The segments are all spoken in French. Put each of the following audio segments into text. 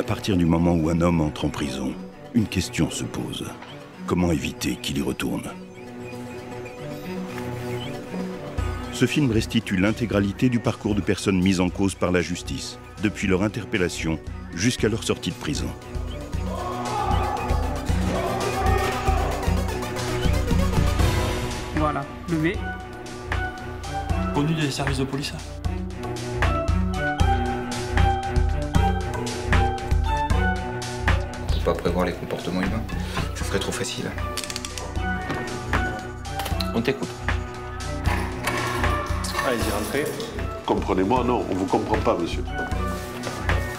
partir du moment où un homme entre en prison, une question se pose. Comment éviter qu'il y retourne? Ce film restitue l'intégralité du parcours de personnes mises en cause par la justice, depuis leur interpellation jusqu'à leur sortie de prison. Voilà, levé. Connu des services de police. Faut pas prévoir les comportements humains. Ça serait trop facile. On t'écoute. Allez-y, rentrez. Comprenez-moi, non, on vous comprend pas, monsieur.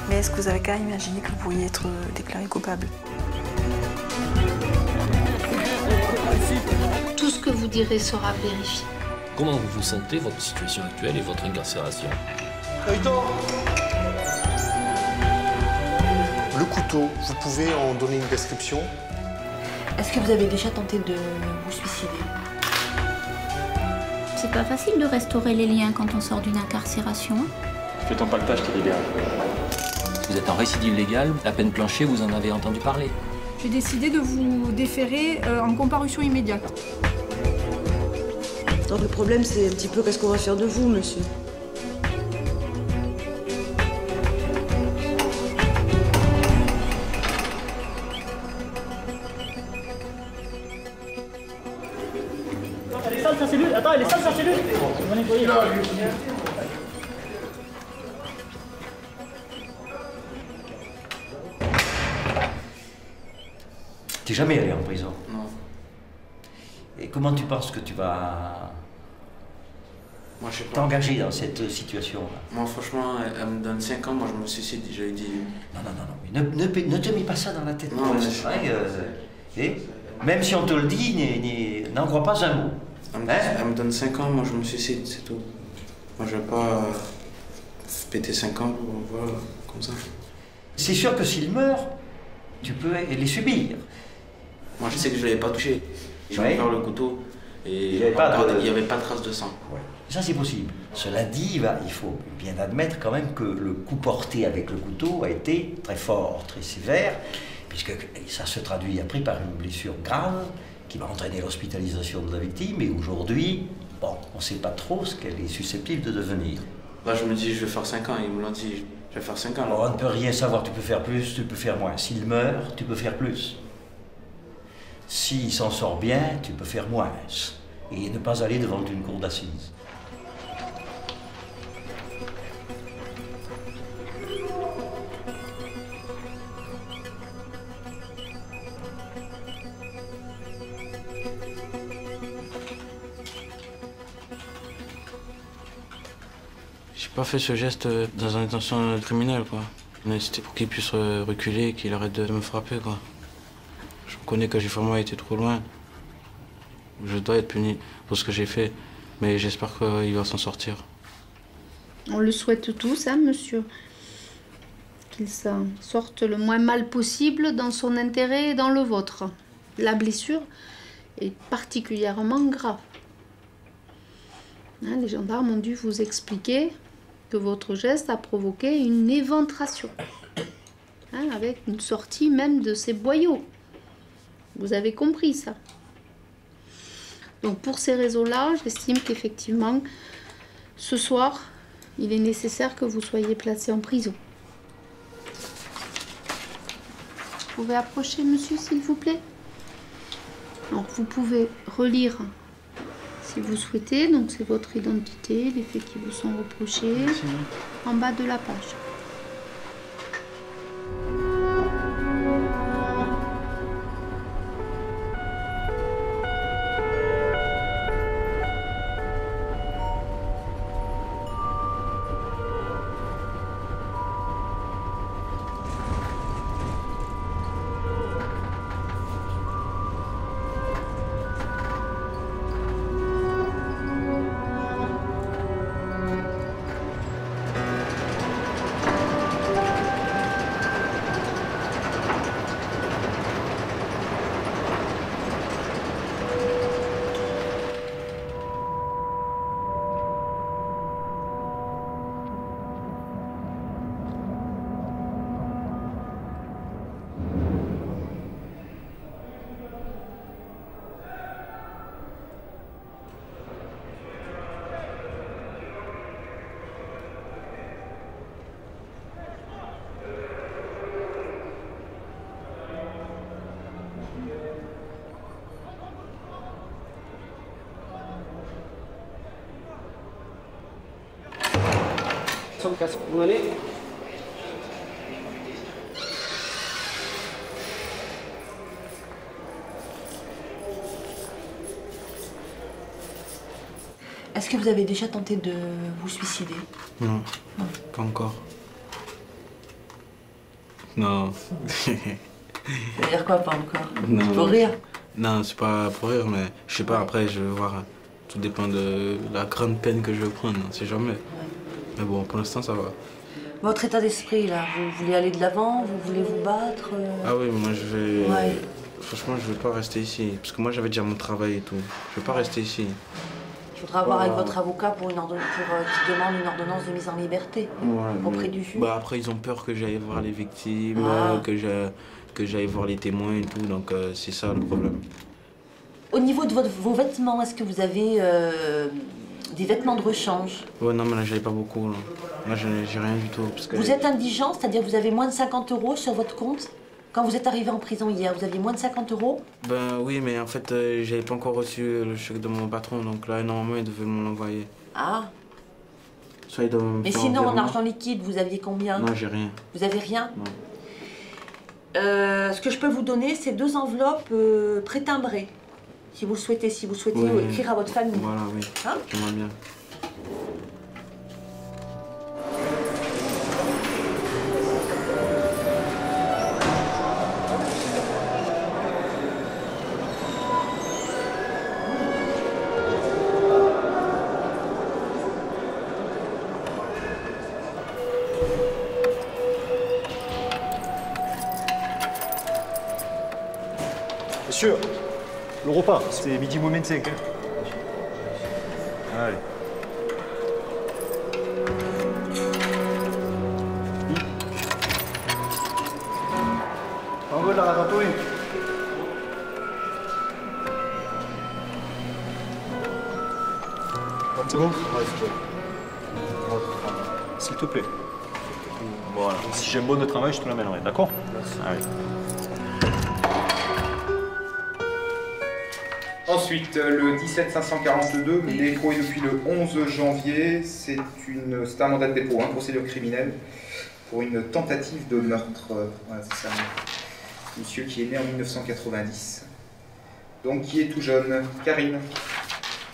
Mais est-ce que vous avez quand même imaginé que vous pourriez être déclaré coupable? Tout ce que vous direz sera vérifié. Comment vous vous sentez, votre situation actuelle et votre incarcération? Le couteau, vous pouvez en donner une description? Est-ce que vous avez déjà tenté de vous suicider? C'est pas facile de restaurer les liens quand on sort d'une incarcération. Fais ton pactage, t'es libéré. Vous êtes en récidive légale, la peine plancher, vous en avez entendu parler. J'ai décidé de vous déférer en comparution immédiate. Donc le problème, c'est un petit peu qu'est-ce qu'on va faire de vous, monsieur? Elle est sale sa cellule. Attends, elle est sale sa cellule. On va nettoyer. T'es jamais allé en prison? Non. Et comment tu penses que tu vas Moi, je sais pas. t'engager dans cette situation-là? Moi, franchement, elle me donne 5 ans, moi je me suicide, j'avais dit. Non, non, non, non. Mais ne te mets pas ça dans la tête. Non, mais et même si on te le dit, n'en crois pas un mot. Elle me donne 5 ans, moi je me suicide, c'est tout. Moi je vais pas péter 5 ans pour voir comme ça. C'est sûr que s'il meurt, tu peux les subir. Moi je sais que je l'avais pas touché. J'ai Ouais. ouvert le couteau et Il n'y avait pas de trace de sang. Ouais. Ça c'est possible. Cela dit, il faut bien admettre quand même que le coup porté avec le couteau a été très fort, très sévère, puisque ça se traduit après par une blessure grave qui va entraîner l'hospitalisation de la victime, et aujourd'hui, bon, on ne sait pas trop ce qu'elle est susceptible de devenir. Là je me dis je vais faire 5 ans, ils me l'ont dit, je vais faire 5 ans. Alors, on ne peut rien savoir, tu peux faire plus, tu peux faire moins. S'il meurt, tu peux faire plus. S'il s'en sort bien, tu peux faire moins. Et ne pas aller devant une cour d'assises. J'ai pas fait ce geste dans une intention criminelle, quoi. Mais c'était pour qu'il puisse reculer, qu'il arrête de me frapper, quoi. Je reconnais que j'ai vraiment été trop loin. Je dois être puni pour ce que j'ai fait, mais j'espère qu'il va s'en sortir. On le souhaite tous, hein, monsieur. Qu'il s'en sorte le moins mal possible dans son intérêt et dans le vôtre. La blessure est particulièrement grave. Hein, les gendarmes ont dû vous expliquer que votre geste a provoqué une éventration. Hein, avec une sortie même de ces boyaux. Vous avez compris ça. Donc pour ces raisons-là, j'estime qu'effectivement, ce soir, il est nécessaire que vous soyez placé en prison. Vous pouvez approcher, monsieur, s'il vous plaît. Alors, vous pouvez relire, si vous souhaitez, donc c'est votre identité, les faits qui vous sont reprochés, en bas de la page. ça me casse. Vous allez? Est-ce que vous avez déjà tenté de vous suicider? Non, pas encore. Non. Ça veut dire quoi, pas encore? Non. Pour rire? Non, c'est pas pour rire, mais je sais pas, après je vais voir. Tout dépend de la grande peine que je vais prendre, on sait jamais. Mais bon, pour l'instant, ça va. Votre état d'esprit, là, vous voulez aller de l'avant? Vous voulez vous battre? Ah oui, moi je vais... Ouais. Franchement, je vais pas rester ici. Parce que moi, j'avais déjà mon travail et tout. Je vais pas rester ici. Il faudra voir avec votre avocat pour qui demande une ordonnance de mise en liberté auprès du juge. Bah, après, ils ont peur que j'aille voir les victimes, que j'aille voir les témoins et tout. Donc, c'est ça le problème. Au niveau de vos vêtements, est-ce que vous avez des vêtements de rechange? Ouais, non, mais là, j'avais pas beaucoup. Là, j'ai rien du tout. Parce que Vous êtes indigent, c'est-à-dire que vous avez moins de 50 € sur votre compte? Quand vous êtes arrivé en prison hier, vous aviez moins de 50 €? Ben oui, mais en fait, j'avais pas encore reçu le chèque de mon patron, donc là, normalement, il devait me l'envoyer. Ah. Soit il doit me Mais faire sinon, un en virement. argent liquide, vous aviez combien? Non, j'ai rien. Vous avez rien? Non. Ce que je peux vous donner, c'est 2 enveloppes pré-timbrées. Si vous le souhaitez, Oui. écrire à votre famille. Voilà, oui. Hein? J'aimerais bien. Monsieur, le repas, c'est midi moins 25. Hein. Allez. On va dans la ratatouille. C'est bon? Ouais, c'est bon. S'il te plaît. Voilà. Si j'ai un bon de travail, je te l'amènerai, d'accord? Allez. Ensuite, le 17542, déposé depuis le 11 janvier, c'est un mandat de dépôt, procédure criminelle, pour une tentative de meurtre. Voilà, c'est ça. Monsieur qui est né en 1990. Donc, qui est tout jeune. Karine.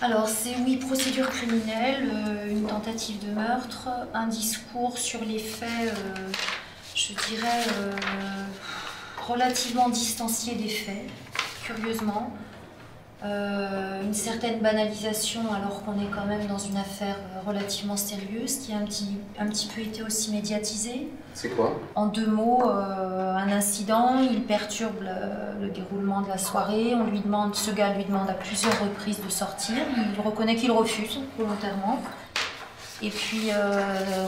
Alors, c'est oui, procédure criminelle, une tentative de meurtre, un discours sur les faits, je dirais, relativement distancié des faits, curieusement. Une certaine banalisation alors qu'on est quand même dans une affaire relativement sérieuse qui a un petit peu été aussi médiatisée. C'est quoi? En 2 mots, un incident, il perturbe le déroulement de la soirée, ce gars lui demande à plusieurs reprises de sortir, il reconnaît qu'il refuse volontairement. Et puis,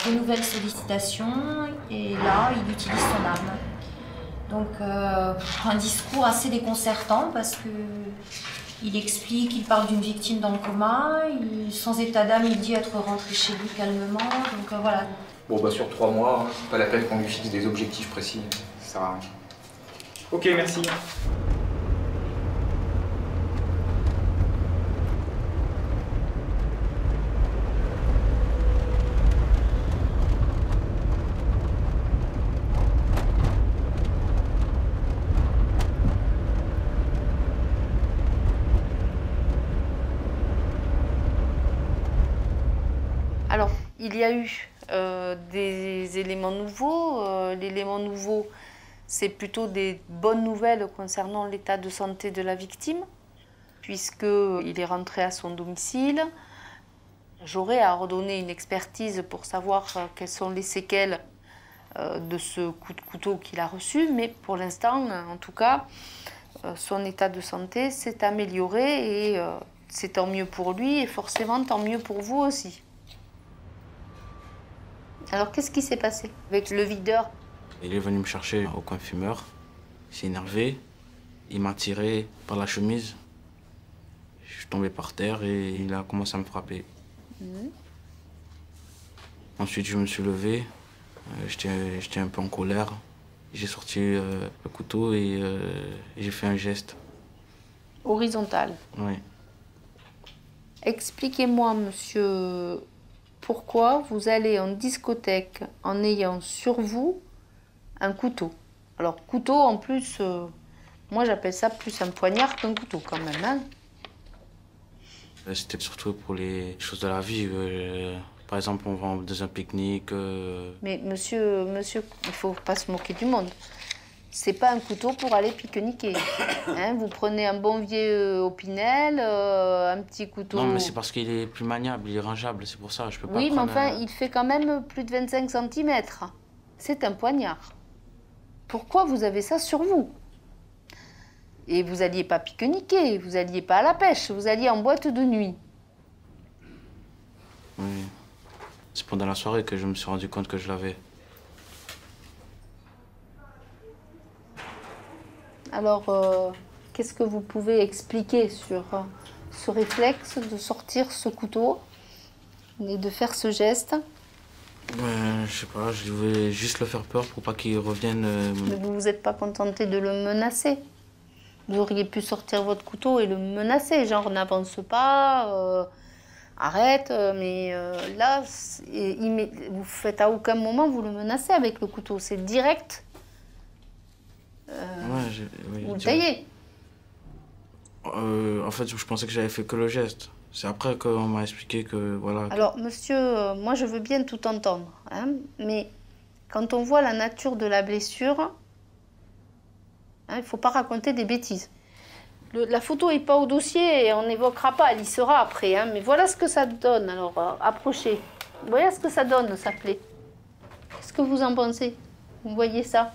renouvelle sollicitation, et là, il utilise son arme. Donc, un discours assez déconcertant parce que il explique, il parle d'une victime dans le coma, sans état d'âme, il dit être rentré chez lui calmement, donc voilà. Bon, bah sur 3 mois, c'est pas la peine qu'on lui fixe des objectifs précis, ça sert à rien. Ok, merci. Alors, il y a eu des éléments nouveaux. L'élément nouveau, c'est plutôt des bonnes nouvelles concernant l'état de santé de la victime, puisqu'il est rentré à son domicile. J'aurai à ordonner une expertise pour savoir quelles sont les séquelles de ce coup de couteau qu'il a reçu, mais pour l'instant, en tout cas, son état de santé s'est amélioré et c'est tant mieux pour lui et forcément tant mieux pour vous aussi. Alors, qu'est-ce qui s'est passé avec le videur? Il est venu me chercher au coin fumeur. Il s'est énervé. Il m'a tiré par la chemise. Je suis tombé par terre et il a commencé à me frapper. Ensuite, je me suis levé. J'étais un peu en colère. J'ai sorti le couteau et j'ai fait un geste. Horizontal. Oui. Expliquez-moi, monsieur, pourquoi vous allez en discothèque en ayant sur vous un couteau. Alors couteau en plus, moi j'appelle ça plus un poignard qu'un couteau quand même. Hein. C'était surtout pour les choses de la vie. Par exemple, on va dans un pique-nique. Mais monsieur, il faut pas se moquer du monde. C'est pas un couteau pour aller pique-niquer. Hein, vous prenez un bon vieux Opinel, un petit couteau... Non, mais c'est parce qu'il est plus maniable, il est rangeable, c'est pour ça, je peux pas Oui, mais prendre enfin, il fait quand même plus de 25 cm. C'est un poignard. Pourquoi vous avez ça sur vous? Et vous alliez pas pique-niquer, vous alliez pas à la pêche, vous alliez en boîte de nuit. Oui. C'est pendant la soirée que je me suis rendu compte que je l'avais. Alors, qu'est-ce que vous pouvez expliquer sur ce réflexe de sortir ce couteau et de faire ce geste? Je sais pas, je voulais juste le faire peur pour pas qu'il revienne. Mais vous vous êtes pas contenté de le menacer? Vous auriez pu sortir votre couteau et le menacer, genre n'avance pas, arrête, mais là, vous faites à aucun moment vous le menacez avec le couteau, c'est direct. Oui, vous le taillez. En fait, je pensais que j'avais fait que le geste. C'est après qu'on m'a expliqué que voilà. Alors, monsieur, moi je veux bien tout entendre, hein, mais quand on voit la nature de la blessure, hein, il ne faut pas raconter des bêtises. La photo n'est pas au dossier et on n'évoquera pas, elle y sera après, hein, mais voilà ce que ça donne. Alors, approchez. Voilà ce que ça donne, ça plaît. Qu'est-ce que vous en pensez? Vous voyez ça?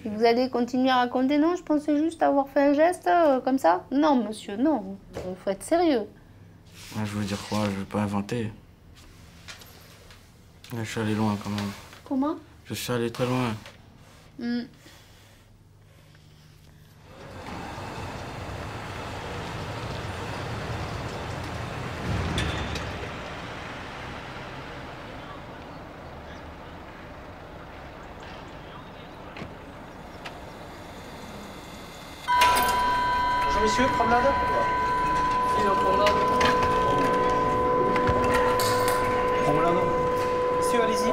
Et vous allez continuer à raconter? Non, je pensais juste avoir fait un geste comme ça. Non, monsieur, non. Il faut être sérieux. Je veux dire quoi? Je veux pas inventer. Je suis allé loin quand même. Comment? Je suis allé très loin. Bonjour messieurs, promenade? Promenade. Monsieur, allez-y.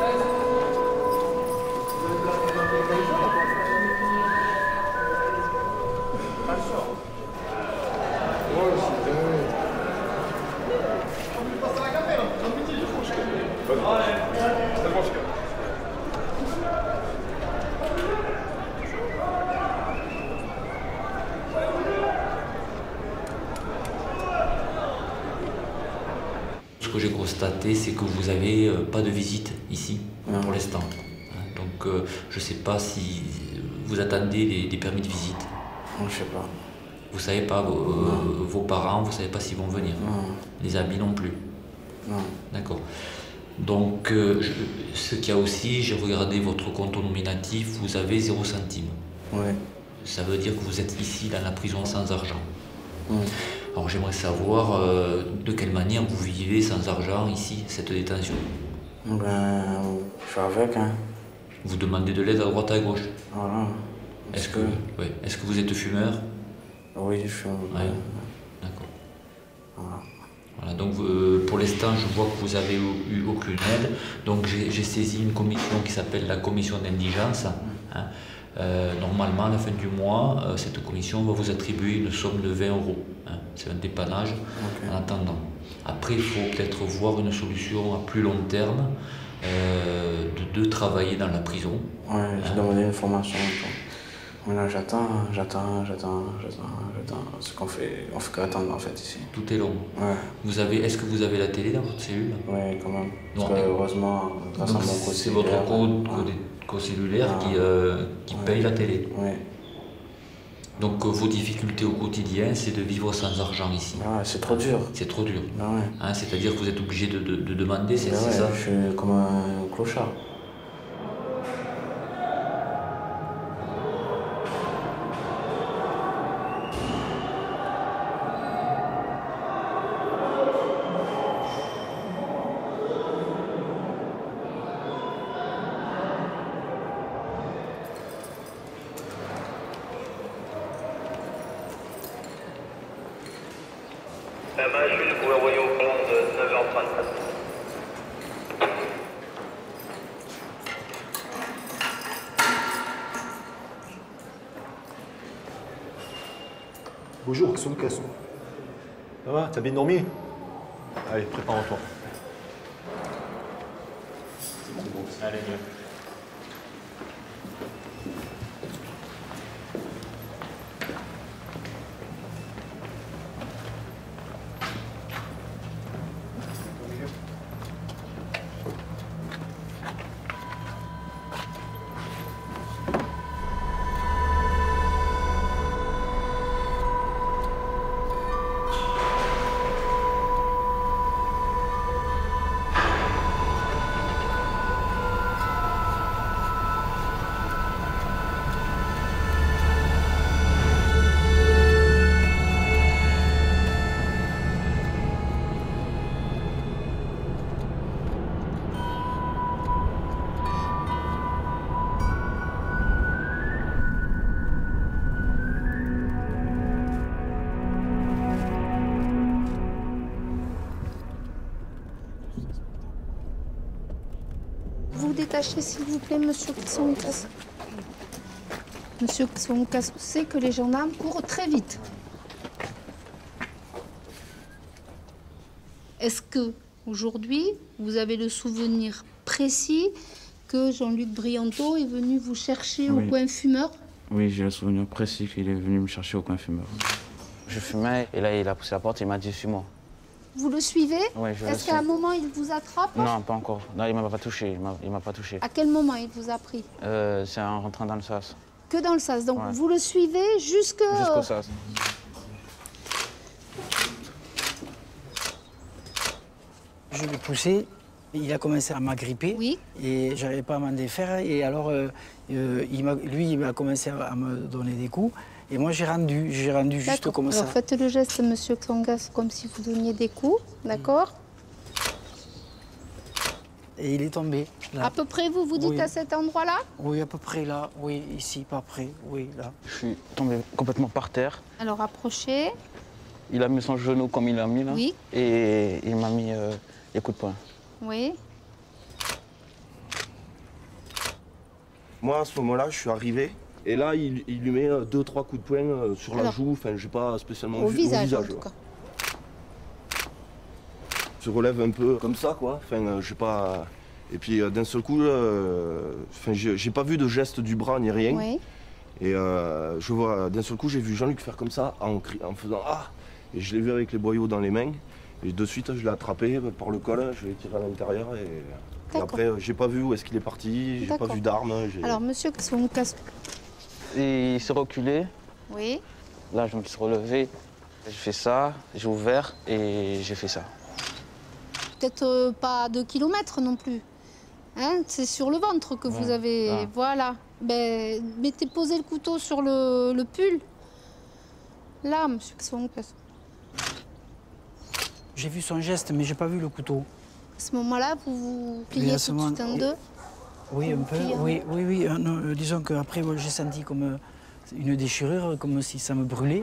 Ce que j'ai constaté, c'est que vous n'avez pas de visite ici, pour l'instant. Donc, je ne sais pas si vous attendez des permis de visite. Je ne sais pas. Vous ne savez pas, vos parents, vous ne savez pas s'ils vont venir. Les amis non plus. Non. D'accord. Donc, ce qu'il y a aussi, j'ai regardé votre compte nominatif, vous avez 0 centime. Ouais. Ça veut dire que vous êtes ici dans la prison sans argent. Alors j'aimerais savoir de quelle manière vous vivez sans argent ici, cette détention. Je suis avec, hein. Vous demandez de l'aide à droite et à gauche. Voilà. Est-ce que vous êtes fumeur? Oui, je fume. Ouais. D'accord. Voilà, donc pour l'instant, je vois que vous n'avez eu aucune aide. Donc j'ai saisi une commission qui s'appelle la commission d'indigence. Hein. Normalement, à la fin du mois, cette commission va vous attribuer une somme de 20 €. Hein. C'est un dépannage en attendant. Après, il faut peut-être voir une solution à plus long terme de travailler dans la prison. Ouais, j'ai demandé une formation. Voilà, j'attends. Ce qu'on fait, on fait qu'attendre en fait ici. Tout est long. Ouais. Est-ce que vous avez la télé dans votre cellule? Oui, quand même. Parce que, heureusement, grâce à mon code c'est votre code cellulaire qui paye la télé. Oui. Donc vos difficultés au quotidien, c'est de vivre sans argent ici. Ouais, c'est trop dur. C'est trop dur. Ouais. Hein, c'est-à-dire que vous êtes obligé de demander, c'est ça? Je suis comme un clochard. La match jusqu'au Royaume 11, 9h34. Bonjour, qu'est-ce que c'est? Ça va? T'as bien dormi? Allez, prépare-toi. Allez, viens. Vous détachez, s'il vous plaît, monsieur Tsonkas. Monsieur Tsonkas sait que les gendarmes courent très vite. Est-ce que, aujourd'hui, vous avez le souvenir précis que Jean-Luc Brianto est venu vous chercher au coin fumeur? Oui, j'ai le souvenir précis qu'il est venu me chercher au coin fumeur. Je fumais et là, il a poussé la porte et il m'a dit « suis-moi ». Vous le suivez? Oui, je le Est-ce qu'à un moment, il vous attrape? Non, pas encore. Non, il m'a pas touché. Il m'a pas touché. À quel moment il vous a pris? C'est en rentrant dans le sas. Que dans le sas. Donc, Ouais. vous le suivez Jusqu'au sas. Je l'ai poussé, il a commencé à m'agripper. Oui. Et j'arrivais pas à m'en défaire. Et alors, il a commencé à me donner des coups. Et moi, j'ai rendu juste comme ça. Alors, faites le geste, monsieur Tsongas, comme si vous donniez des coups, d'accord? Et il est tombé, là. À peu près, vous dites Oui. à cet endroit-là? Oui, à peu près là. Oui, ici, pas près. Oui, là. Je suis tombé complètement par terre. Alors, approchez. Il a mis son genou comme il a mis là. Oui. Et il m'a mis les coups de poing. Oui. Moi, à ce moment-là, je suis arrivé. Et là, il lui met 2-3 coups de poing sur la joue. Enfin, j'ai pas spécialement Au vu visage, au en visage. tout cas. Il se relève un peu comme ça, quoi. Enfin, j'ai pas... Et puis, d'un seul coup, enfin, j'ai pas vu de geste du bras ni rien. Oui. Et je vois, d'un seul coup, j'ai vu Jean-Luc faire comme ça, en faisant « Ah !» Et je l'ai vu avec les boyaux dans les mains. Et de suite, je l'ai attrapé par le col, je l'ai tiré à l'intérieur. Et après, j'ai pas vu où est-ce qu'il est parti, j'ai pas vu d'armes. Alors, monsieur Tsonkas. Et il s'est reculé. Oui. Là, je me suis relevé. J'ai fait ça, j'ai ouvert et j'ai fait ça. Peut-être pas 2 kilomètres non plus. Hein, c'est sur le ventre que vous avez... Ah. Voilà. Ben, posez le couteau sur le pull. Là, monsieur Tsonkas. J'ai vu son geste, mais j'ai pas vu le couteau. À ce moment-là, vous vous Et pliez à tout ce de suite moment- en deux. Oui, un peu. Oui. Non, disons qu'après, bon, j'ai senti comme une déchirure, comme si ça me brûlait.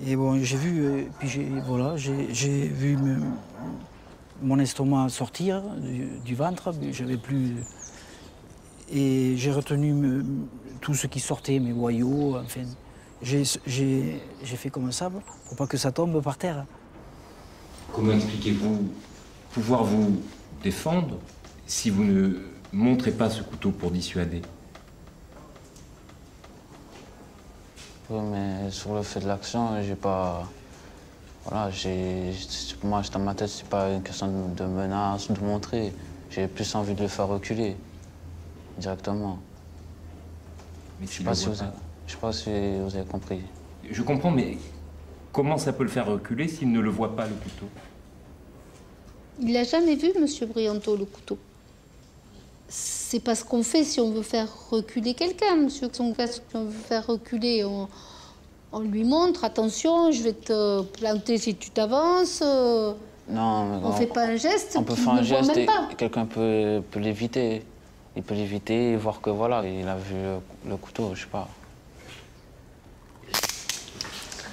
Et bon, j'ai vu, j'ai vu mon estomac sortir du ventre. J'avais plus. Et j'ai retenu tout ce qui sortait, mes boyaux. Enfin, j'ai fait comme ça pour pas que ça tombe par terre. Comment expliquez-vous pouvoir vous défendre si vous ne montrez pas ce couteau pour dissuader? Oui, mais sur le fait de l'action, j'ai pas... Voilà, moi, dans ma tête, c'est pas une question de menace, de montrer. J'ai plus envie de le faire reculer, directement. Mais Je sais pas si vous avez compris. Je comprends, mais comment ça peut le faire reculer s'il ne le voit pas, le couteau? Il l'a jamais vu, monsieur Brianto, le couteau. C'est pas ce qu'on fait si on veut faire reculer quelqu'un, monsieur. Si on veut faire reculer, on lui montre, attention, je vais te planter si tu t'avances. Non, mais On fait pas un geste on peut qu'il faire un ne voit geste même et pas. quelqu'un peut l'éviter. Il peut l'éviter et voir que voilà, il a vu le couteau, je sais pas.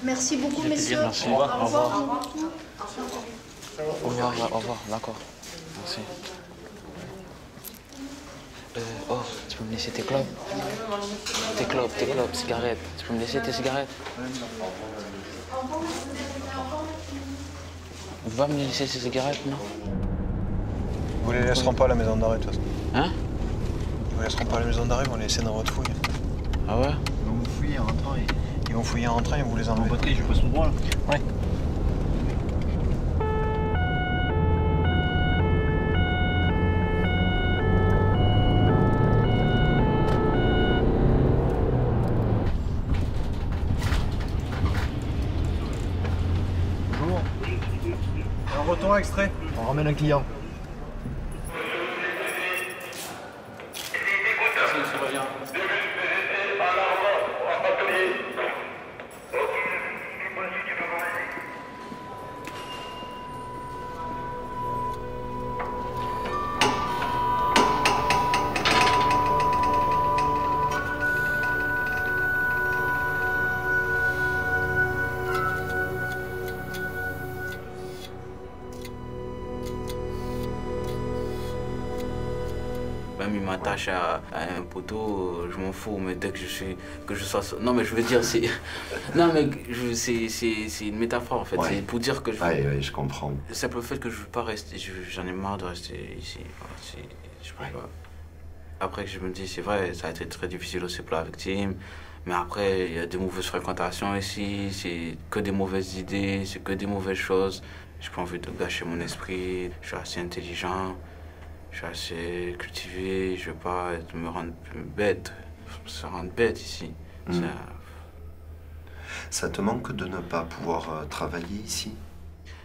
Merci beaucoup, messieurs. Merci. Au revoir. Au revoir, d'accord. Merci. Oh, tu peux me laisser tes clopes? Tes clopes, cigarettes. Tu peux me laisser tes cigarettes? On va me laisser ces cigarettes, non? Vous les laisseront pas à la maison d'arrêt, de toute façon. Hein? Vous les laisseront pas à la maison d'arrêt, ils vont les laisser dans votre fouille. Ah ouais? Ils vont vous fouiller en rentrant. Ils vont fouiller en rentrant et vous les enlever. En batterie, je passe mon droit là. Ouais. Bonjour. Un retour extrait. On ramène un client. Même il m'attache à un poteau, je m'en fous, mais dès que je sois... Non mais je veux dire, c'est... Non mais c'est une métaphore en fait, Ouais. c'est pour dire que je... Oui, je comprends. Le simple fait que je veux pas rester, j'en ai marre de rester ici. Je peux pas. Après je me dis, c'est vrai, ça a été très difficile aussi pour la victime, mais après il y a des mauvaises fréquentations ici, c'est que des mauvaises idées, c'est que des mauvaises choses. J'ai pas envie de gâcher mon esprit, je suis assez intelligent. Je suis assez cultivé, je veux pas me rendre bête, se rendre bête ici. Ça te manque de ne pas pouvoir travailler ici?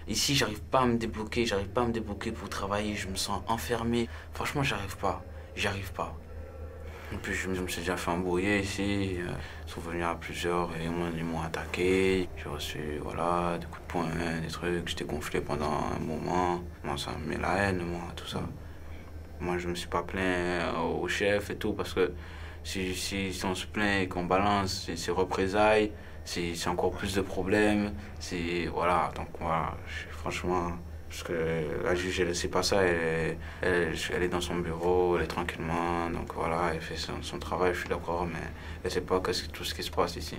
Ici, j'arrive pas à me débloquer, pour travailler, je me sens enfermé. Franchement, j'arrive pas. En plus, je me suis déjà fait embrouiller ici. Ils sont venus à plusieurs et ils m'ont attaqué. J'ai reçu, voilà, des coups de poing, des trucs. J'étais gonflé pendant un moment. Moi, ça me met la haine, moi, tout ça. Moi, je me suis pas plaint au chef et tout, parce que si on se plaint et qu'on balance, c'est représailles, c'est encore plus de problèmes. Voilà, donc voilà, franchement, parce que la juge, elle sait pas ça, elle est dans son bureau, elle est tranquillement, donc voilà, elle fait son travail, je suis d'accord, mais elle sait pas tout ce qui se passe ici.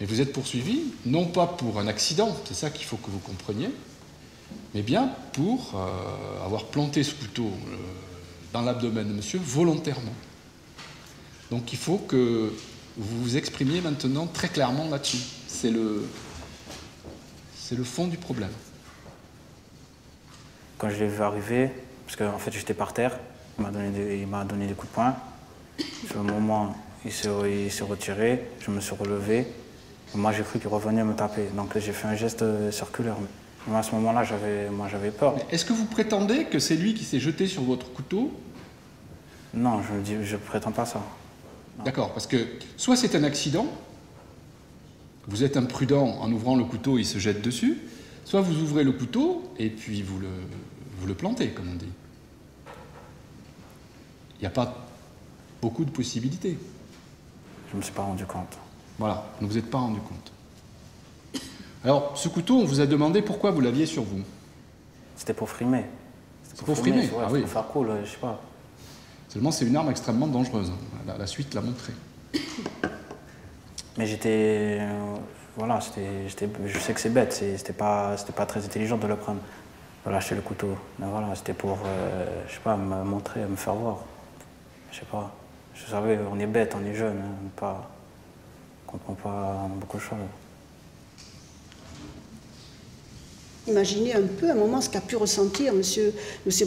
Mais vous êtes poursuivi, non pas pour un accident, c'est ça qu'il faut que vous compreniez, mais bien pour avoir planté ce couteau dans l'abdomen de monsieur volontairement. Donc il faut que vous vous exprimiez maintenant très clairement là-dessus. C'est le fond du problème. Quand je l'ai vu arriver, parce qu'en fait j'étais par terre, il m'a donné des coups de poing. Sur le moment, il s'est retiré, je me suis relevé. Moi, j'ai cru qu'il revenait me taper. Donc j'ai fait un geste circulaire. Mais à ce moment-là, j'avais peur. Est-ce que vous prétendez que c'est lui qui s'est jeté sur votre couteau? Non, je prétends pas ça. D'accord, parce que soit c'est un accident, vous êtes imprudent en ouvrant le couteau, il se jette dessus, soit vous ouvrez le couteau et puis vous le plantez, comme on dit. Il n'y a pas beaucoup de possibilités. Je ne me suis pas rendu compte. Voilà, ne vous êtes pas rendu compte. Alors, ce couteau, on vous a demandé pourquoi vous l'aviez sur vous. C'était pour frimer. C'est pour frimer, ouais, ah oui. Pour faire cool, je sais pas. Seulement, c'est une arme extrêmement dangereuse. La suite l'a montré. Mais j'étais... voilà, je sais que c'est bête, c'était pas très intelligent de le prendre. De lâcher le couteau. Mais voilà, c'était pour, je sais pas, me montrer, me faire voir. Je sais pas. Je savais, on est bête, on est jeune, on comprend pas beaucoup de choses. Imaginez un peu un moment ce qu'a pu ressentir monsieur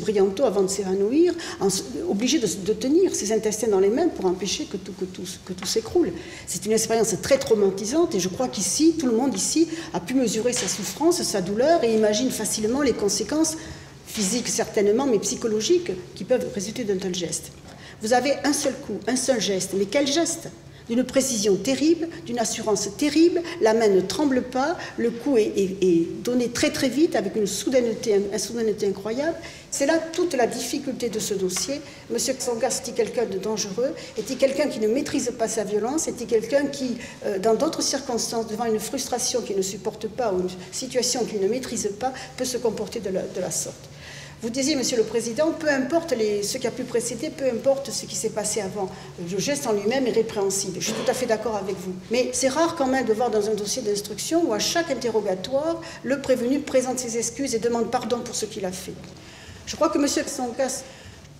Brianto avant de s'évanouir, obligé de tenir ses intestins dans les mains pour empêcher que tout s'écroule. C'est une expérience très traumatisante et je crois qu'ici, tout le monde ici a pu mesurer sa souffrance, sa douleur et imagine facilement les conséquences physiques certainement, mais psychologiques qui peuvent résulter d'un tel geste. Vous avez un seul coup, un seul geste, mais quel geste ? D'une précision terrible, d'une assurance terrible, la main ne tremble pas, le coup est donné très très vite avec une soudaineté incroyable. C'est là toute la difficulté de ce dossier. Monsieur Tsongas était quelqu'un de dangereux, était quelqu'un qui ne maîtrise pas sa violence, était quelqu'un qui, dans d'autres circonstances, devant une frustration qu'il ne supporte pas ou une situation qu'il ne maîtrise pas, peut se comporter de la sorte. Vous disiez, Monsieur le Président, peu importe ce qui a pu précéder, peu importe ce qui s'est passé avant. Le geste en lui-même est répréhensible. Je suis tout à fait d'accord avec vous. Mais c'est rare quand même de voir dans un dossier d'instruction où à chaque interrogatoire, le prévenu présente ses excuses et demande pardon pour ce qu'il a fait. Je crois que Monsieur Tsongas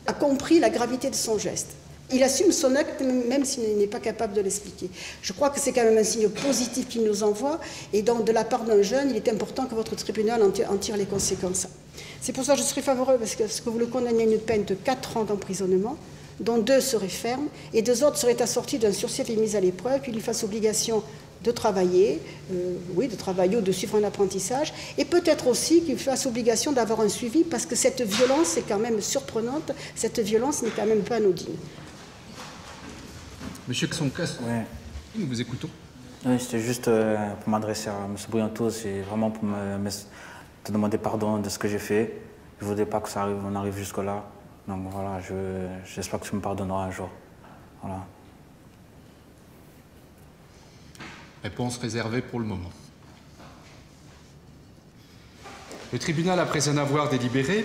a compris la gravité de son geste. Il assume son acte même s'il n'est pas capable de l'expliquer. Je crois que c'est quand même un signe positif qu'il nous envoie et donc de la part d'un jeune, il est important que votre tribunal en tire les conséquences. C'est pour ça que je serais favorable parce que vous le condamnez à une peine de 4 ans d'emprisonnement, dont 2 seraient fermes et 2 autres seraient assortis d'un sursis et mise à l'épreuve, puis il fasse obligation de travailler, ou de suivre un apprentissage, et peut-être aussi qu'il fasse obligation d'avoir un suivi parce que cette violence est quand même surprenante, cette violence n'est quand même pas anodine. Monsieur Tsongas, nous vous écoutons. Oui, c'était juste pour m'adresser à M. Brianto, c'est vraiment pour te demander pardon de ce que j'ai fait. Je ne voudrais pas que on arrive jusque-là. Donc voilà, j'espère que tu me pardonneras un jour. Voilà. Réponse réservée pour le moment. Le tribunal, après en avoir délibéré,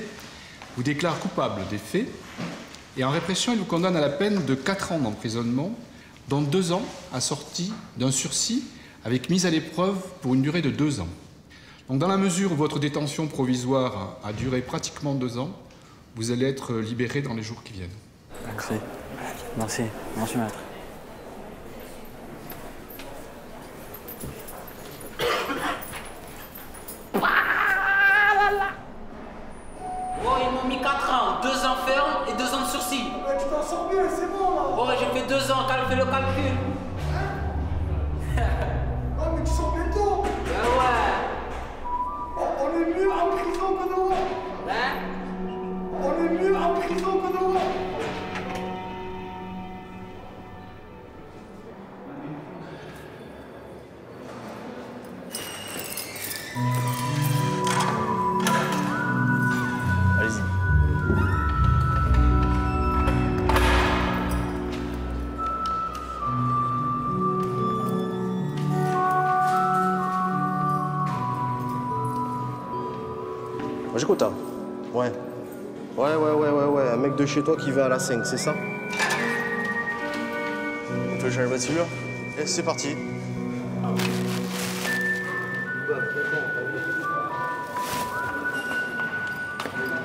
vous déclare coupable des faits et en répression, il vous condamne à la peine de 4 ans d'emprisonnement, dont 2 ans assortis d'un sursis avec mise à l'épreuve pour une durée de 2 ans. Donc dans la mesure où votre détention provisoire a duré pratiquement 2 ans, vous allez être libéré dans les jours qui viennent. Merci. Merci. Merci, maître. Oh, ils m'ont mis 4 ans, 2 ans ferme et 2 ans de sursis. Ouais, tu t'en sors bien, c'est bon là. Oh, j'ai fait 2 ans, fais le calcul. Oh, mais tu sors bientôt. Ben ouais. Oh, on est mieux en prison que dehors. Hein? On est mieux en prison que dehors. Allez-y. J'écoute, hein. Ouais. Ouais, un mec de chez toi qui va à la 5, c'est ça? On peut changer la voiture? Et c'est parti.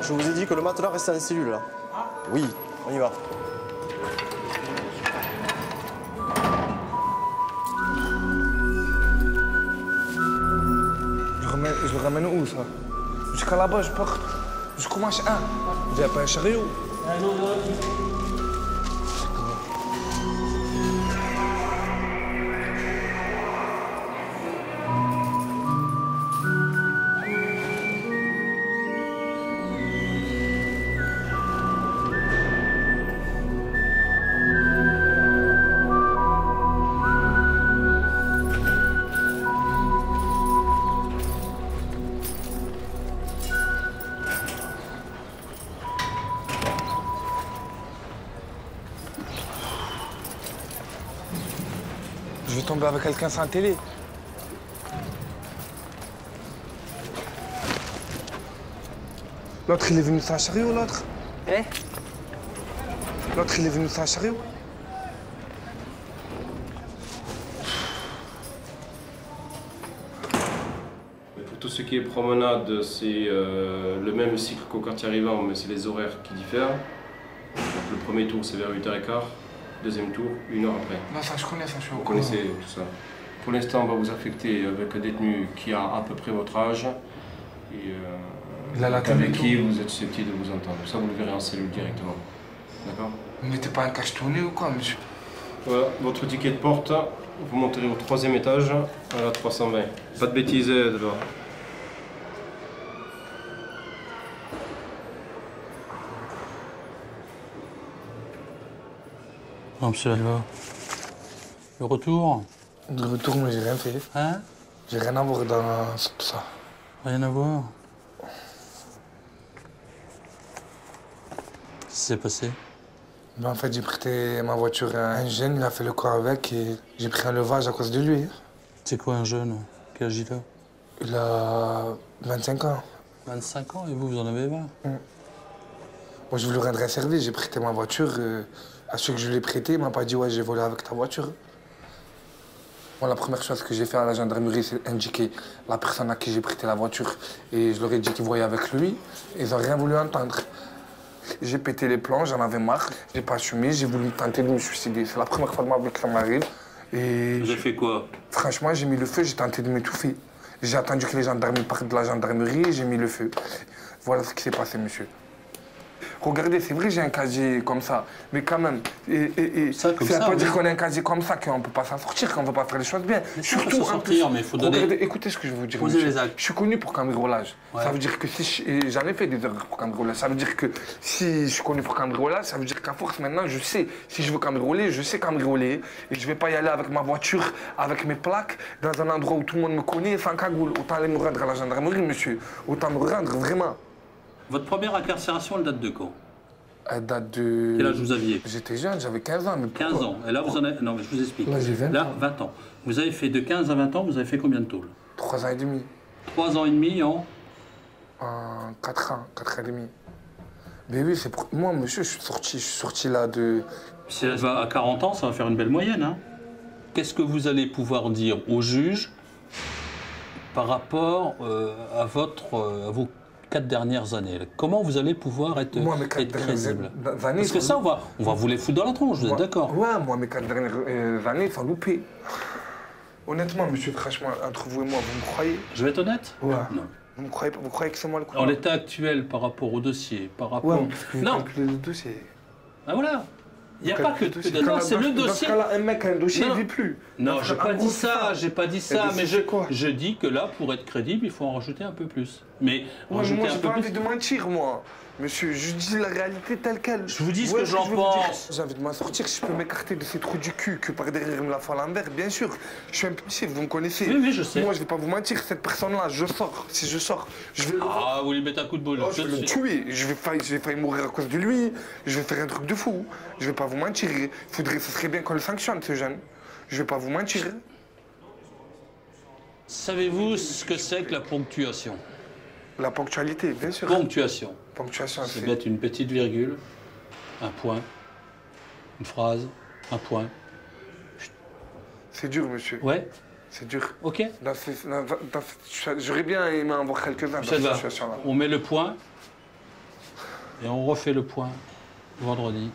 Je vous ai dit que le matelas restait en cellule, là. Oui, on y va. Je le ramène où, ça? Jusqu'à là-bas, je porte. Jusqu'au match 1. J'ai pas un chariot. Non. Je vais tomber avec quelqu'un sans télé. L'autre, il est venu sans chariot, l'autre. Eh? L'autre, il est venu sans chariot. Pour tout ce qui est promenade, c'est le même cycle qu'au quartier arrivant, mais c'est les horaires qui diffèrent. Donc, le premier tour, c'est vers 8h15. Deuxième tour, 1 heure après. Non, ça je connais, ça je suis au Vous courant. connaissez tout ça. Pour l'instant, on va vous affecter avec un détenu qui a à peu près votre âge. Et il a la télé avec et qui tout. vous êtes susceptible de vous entendre. Ça, vous le verrez en cellule directement. D'accord? Vous mettez pas un cache tourné ou quoi, monsieur? Voilà, votre ticket de porte, vous monterez au 3e étage à la 320. Pas de bêtises d'abord. Non, monsieur Alva. Le retour? De retour, mais j'ai rien fait. Hein? J'ai rien à voir dans tout ça. Rien à voir? Qu'est-ce qui s'est passé? Ben, en fait, j'ai prêté ma voiture à un jeune, il a fait le corps avec et j'ai pris un levage à cause de lui. C'est quoi un jeune? Quel âge il a? Il a 25 ans. 25 ans et vous en avez 20? Moi, je voulais rendre un service, j'ai prêté ma voiture. À celui que je l'ai prêté, il m'a pas dit « ouais, j'ai volé avec ta voiture ». Moi, la première chose que j'ai fait à la gendarmerie, c'est indiquer la personne à qui j'ai prêté la voiture. Et je leur ai dit qu'ils voyaient avec lui. Ils n'ont rien voulu entendre. J'ai pété les plombs, j'en avais marre. J'ai pas assumé, j'ai voulu tenter de me suicider. C'est la première fois de ma vie que ça m'arrive. Et vous avez fait quoi? Franchement, j'ai mis le feu, j'ai tenté de m'étouffer. J'ai attendu que les gendarmes partent de la gendarmerie et j'ai mis le feu. Voilà ce qui s'est passé, monsieur. Regardez, c'est vrai, j'ai un casier comme ça, mais quand même, ça veut pas dire qu'on a un casier comme ça, qu'on ne peut pas s'en sortir, qu'on ne peut pas faire les choses bien. Mais surtout, en plus, mais il faut donner... Regardez, écoutez ce que je vais vous dire, Posez monsieur. les actes. Je suis connu pour cambriolage. Ouais. Ça veut dire que si j'en ai fait des erreurs pour cambriolage, ça veut dire que si je suis connu pour cambriolage, ça veut dire qu'à force maintenant, je sais, si je veux cambrioler, je sais cambrioler, et je ne vais pas y aller avec ma voiture, avec mes plaques, dans un endroit où tout le monde me connaît, sans cagoule. Autant aller me rendre à la gendarmerie, monsieur. Autant me rendre, vraiment. Votre première incarcération, elle date de quand? Elle date de... Quel âge vous aviez? J'étais jeune, j'avais 15 ans. Mais 15 ans. Et là, vous en avez... Non, mais je vous explique. Là, j'ai 20 Là, ans. 20 ans. Vous avez fait de 15 à 20 ans, vous avez fait combien de tôle? 3 ans et demi. 3 ans et demi en... En 4 ans, 4 ans et demi. Mais oui, c'est pour... Moi, monsieur, je suis sorti là de... Si elle va à 40 ans, ça va faire une belle moyenne, hein. Qu'est-ce que vous allez pouvoir dire au juge par rapport à vos 4 dernières années? Comment vous allez pouvoir être, moi, mes 4 être crédible? dernières années... Parce que ça, on va vous les foutre dans la tronche, vous êtes d'accord? Ouais, moi, mes 4 dernières années sont loupées. Honnêtement, monsieur, franchement, entre vous et moi, vous me croyez? Je vais être honnête? Ouais. Non. Vous croyez que c'est moi le coupable? En l'état actuel, par rapport au dossier, par rapport... Ouais, parce que non. le dossier... Ah voilà. Il n'y a pas que... Non, c'est le dossier. Dans ce cas-là, un mec a un dossier, il ne vit plus. Non, j'ai pas dit ça, j'ai pas dit ça, mais quoi? je dis que là, pour être crédible, il faut en rajouter un peu plus. Mais moi, rajouter j'ai un peu pas plus... envie de mentir, moi. Monsieur, je dis la réalité telle qu'elle. Je vous dis ce que j'en pense. J'ai envie de m'en sortir, si je peux m'écarter de ces trous du cul que par derrière il me la fait à l'envers, bien sûr. Je suis impulsif, vous me connaissez. Oui, je sais. Moi, je vais pas vous mentir, cette personne-là, je sors. Si je sors, je vais... Ah, vous lui mettez un coup de boule. Oh, je vais le tuer. Je vais failli mourir à cause de lui. Je vais faire un truc de fou. Je vais pas vous mentir. Ce serait bien qu'on le sanctionne, ce jeune. Je vais pas vous mentir. Savez-vous ce que c'est que la ponctuation? La ponctualité, bien sûr. Ponctuation. Ponctuation, c'est mettre une petite virgule, un point, une phrase, un point. C'est dur, monsieur. Ouais. C'est dur. Ok. J'aurais bien aimé en voir quelques-uns dans cette situation-là. On met le point et on refait le point vendredi,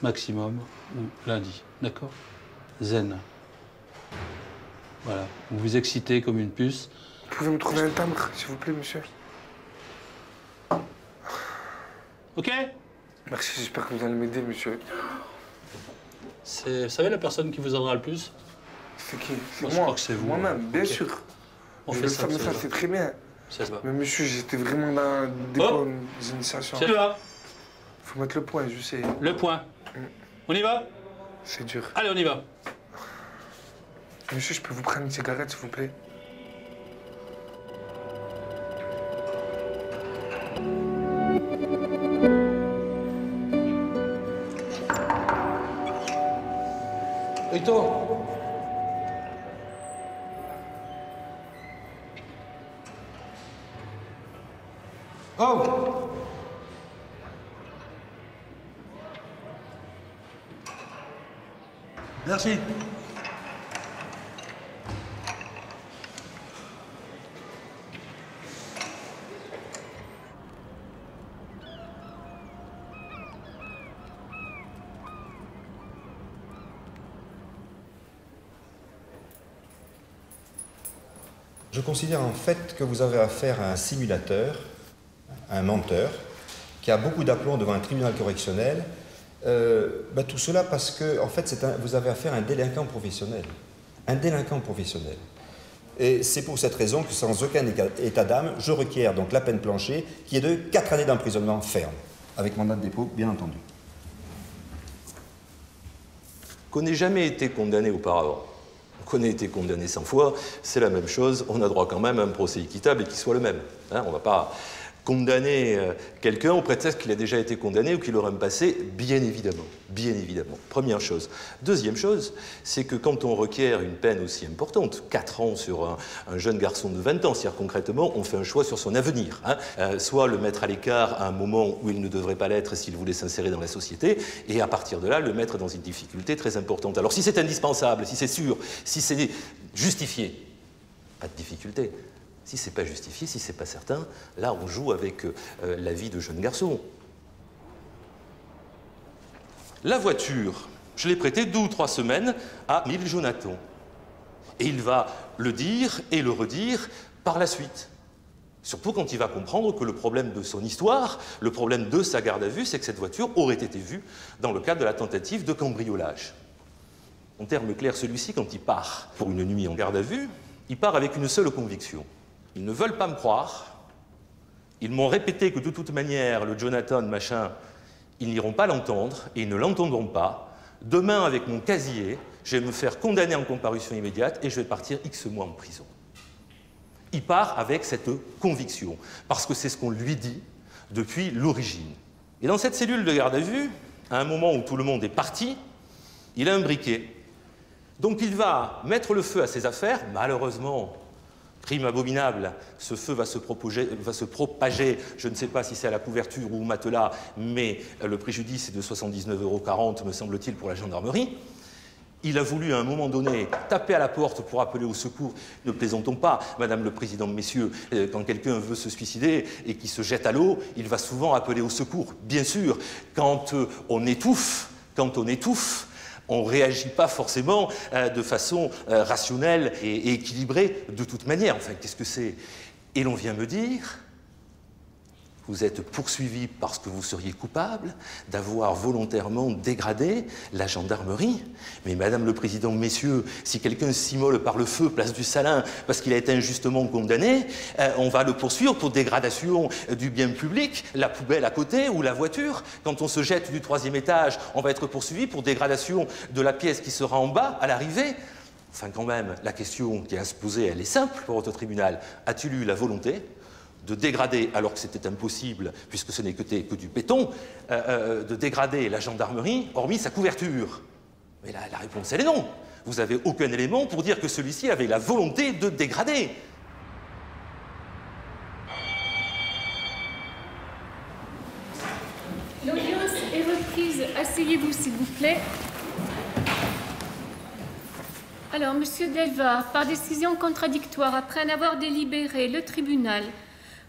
maximum, ou lundi. D'accord? Zen. Voilà. Vous vous excitez comme une puce. Vous pouvez me trouver un timbre, s'il vous plaît, monsieur? Ok? Merci, j'espère que vous allez m'aider, monsieur. Vous savez la personne qui vous aidera le plus? C'est qui? Moi, je crois que c'est vous. Moi-même, bien sûr. On fait ça, c'est très bien. Mais monsieur, j'étais vraiment dans des bonnes initiations. C'est là. Faut mettre le point, je sais. Le point. On y va? C'est dur. Allez, on y va. Monsieur, je peux vous prendre une cigarette, s'il vous plaît? Et toi? Oh! Merci. Je considère en fait que vous avez affaire à un simulateur, un menteur, qui a beaucoup d'aplomb devant un tribunal correctionnel. Tout cela parce que, en fait, vous avez affaire à un délinquant professionnel. Un délinquant professionnel. Et c'est pour cette raison que, sans aucun état d'âme, je requiers donc la peine planchée, qui est de 4 années d'emprisonnement ferme, avec mandat de dépôt, bien entendu. Qu'on n'ait jamais été condamné auparavant, qu'on ait été condamné 100 fois, c'est la même chose, on a droit quand même à un procès équitable et qu'il soit le même. Hein, on ne va pas condamner quelqu'un au prétexte qu'il a déjà été condamné ou qu'il aura un passé, bien évidemment. Bien évidemment. Première chose. Deuxième chose, c'est que quand on requiert une peine aussi importante, 4 ans sur un jeune garçon de 20 ans, c'est-à-dire concrètement, on fait un choix sur son avenir. Hein, soit le mettre à l'écart à un moment où il ne devrait pas l'être s'il voulait s'insérer dans la société, et à partir de là, le mettre dans une difficulté très importante. Alors si c'est indispensable, si c'est sûr, si c'est justifié, pas de difficulté. Si ce n'est pas justifié, si ce n'est pas certain, là, on joue avec la vie de jeune garçon. La voiture, je l'ai prêtée 2 ou 3 semaines à Émile Jonathan. Et il va le dire et le redire par la suite. Surtout quand il va comprendre que le problème de son histoire, le problème de sa garde à vue, c'est que cette voiture aurait été vue dans le cadre de la tentative de cambriolage. En termes clairs, celui-ci, quand il part pour une nuit en garde à vue, il part avec une seule conviction. Ils ne veulent pas me croire. Ils m'ont répété que de toute manière, le Jonathan, machin, ils n'iront pas l'entendre et ils ne l'entendront pas. Demain, avec mon casier, je vais me faire condamner en comparution immédiate et je vais partir X mois en prison. Il part avec cette conviction, parce que c'est ce qu'on lui dit depuis l'origine. Et dans cette cellule de garde à vue, à un moment où tout le monde est parti, il a un briquet. Donc il va mettre le feu à ses affaires, malheureusement. Crime abominable, ce feu va se propager, je ne sais pas si c'est à la couverture ou au matelas, mais le préjudice est de 79,40 €, me semble-t-il, pour la gendarmerie. Il a voulu, à un moment donné, taper à la porte pour appeler au secours. Ne plaisantons pas, Madame le Président, messieurs, quand quelqu'un veut se suicider et qu'il se jette à l'eau, il va souvent appeler au secours. Bien sûr, quand on étouffe, on ne réagit pas forcément de façon rationnelle et équilibrée de toute manière. Enfin, qu'est-ce que c'est? Et l'on vient me dire, vous êtes poursuivi parce que vous seriez coupable d'avoir volontairement dégradé la gendarmerie. Mais Madame le Président, messieurs, si quelqu'un s'immole par le feu, place du Salin, parce qu'il a été injustement condamné, on va le poursuivre pour dégradation du bien public, la poubelle à côté ou la voiture. Quand on se jette du 3e étage, on va être poursuivi pour dégradation de la pièce qui sera en bas, à l'arrivée. Enfin, quand même, la question qui est à se poser, elle est simple pour votre tribunal. A-t-il eu la volonté de dégrader, alors que c'était impossible, puisque ce n'est que du béton, de dégrader la gendarmerie, hormis sa couverture? Mais la réponse, elle est non. Vous n'avez aucun élément pour dire que celui-ci avait la volonté de dégrader. L'audience est reprise. Asseyez-vous, s'il vous plaît. Alors, Monsieur Delva, par décision contradictoire, après en avoir délibéré, le tribunal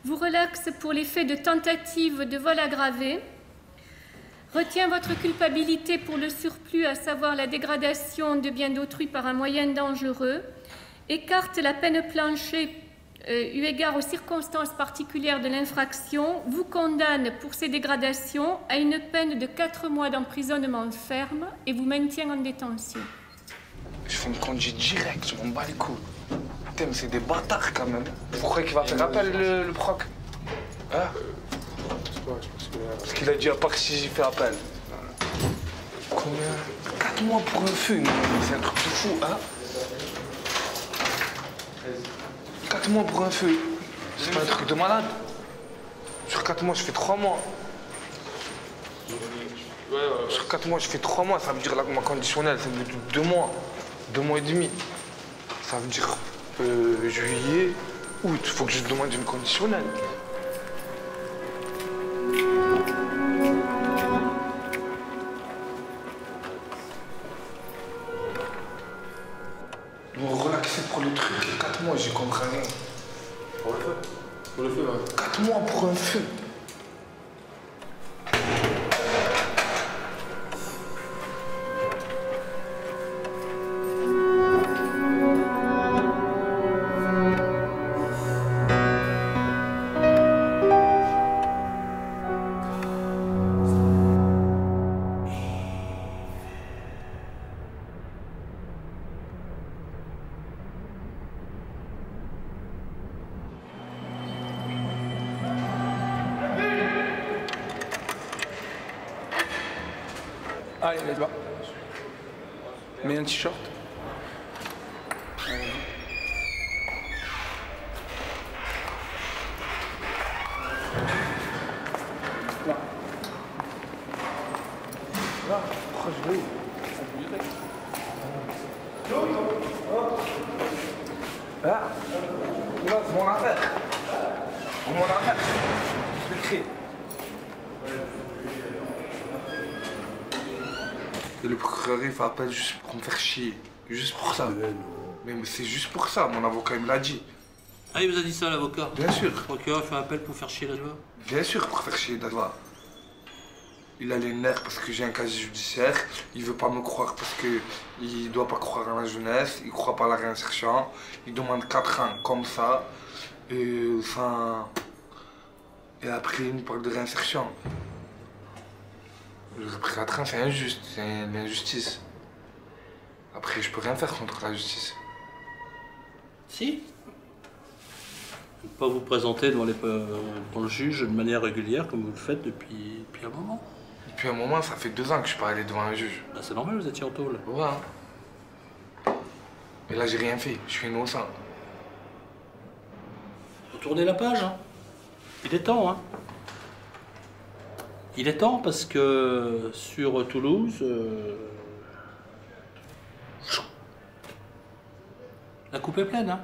vous relaxe pour les faits de tentative de vol aggravé, retient votre culpabilité pour le surplus, à savoir la dégradation de biens d'autrui par un moyen dangereux, écarte la peine planchée eu égard aux circonstances particulières de l'infraction, vous condamne pour ces dégradations à une peine de 4 mois d'emprisonnement ferme et vous maintient en détention. Je fais une conduite directe, je m'en bats les couilles. Putain, mais c'est des bâtards quand même. Vous croyez qu'il va faire appel le proc? Hein? Parce qu'il a dit à part que si j'y fais appel. Combien? 4 mois pour un feu, c'est un truc de fou, hein? 4 mois pour un feu, c'est pas un truc de malade. Sur 4 mois, je fais 3 mois. Sur 4 mois, je fais 3 mois, ça veut dire ma conditionnelle, ça veut dire 2 mois. 2 mois et demi. Ça veut dire juillet, août. Il faut que je demande une conditionnelle. Nous relaxer pour le truc. 4 mois, j'y comprends rien. Pour le feu? Pour le feu, ouais. 4 mois pour un feu. Allez, laisse bas. Mets un t-shirt. Là. Là, proche de l'eau. Là, c'est mon affaire. Mon affaire. Je vais crier. Le procureur il fait appel juste pour me faire chier. Juste pour ça. Mais c'est juste pour ça, mon avocat il me l'a dit. Ah, il vous a dit ça, l'avocat? Bien sûr. Le procureur fait appel pour faire chier Dajva? Bien sûr, pour faire chier Dajva. Il a les nerfs parce que j'ai un casier judiciaire. Il veut pas me croire parce qu'il doit pas croire à la jeunesse. Il croit pas à la réinsertion. Il demande 4 ans comme ça. Et après, il me parle de réinsertion. Après 4 ans, c'est injuste. C'est une injustice. Après, je peux rien faire contre la justice. Si. Ne pas vous présenter devant le juge de manière régulière comme vous le faites depuis un moment. Depuis un moment, ça fait 2 ans que je suis pas allé devant un juge. Bah, c'est normal, vous étiez en tôle. Ouais. Mais là, j'ai rien fait. Je suis innocent. Tournez la page. Hein. Il est temps. Hein. Il est temps parce que sur Toulouse, la coupe est pleine. Hein.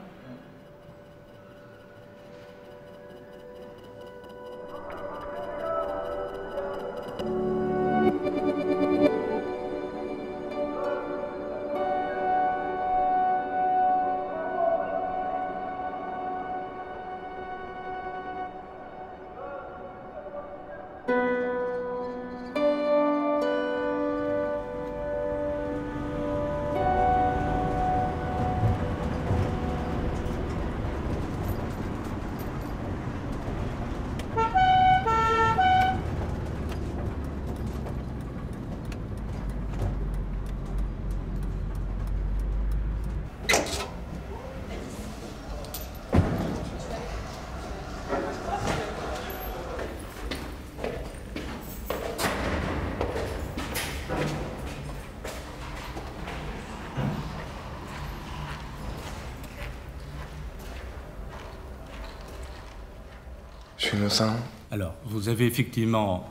Je suis innocent. Alors, vous avez effectivement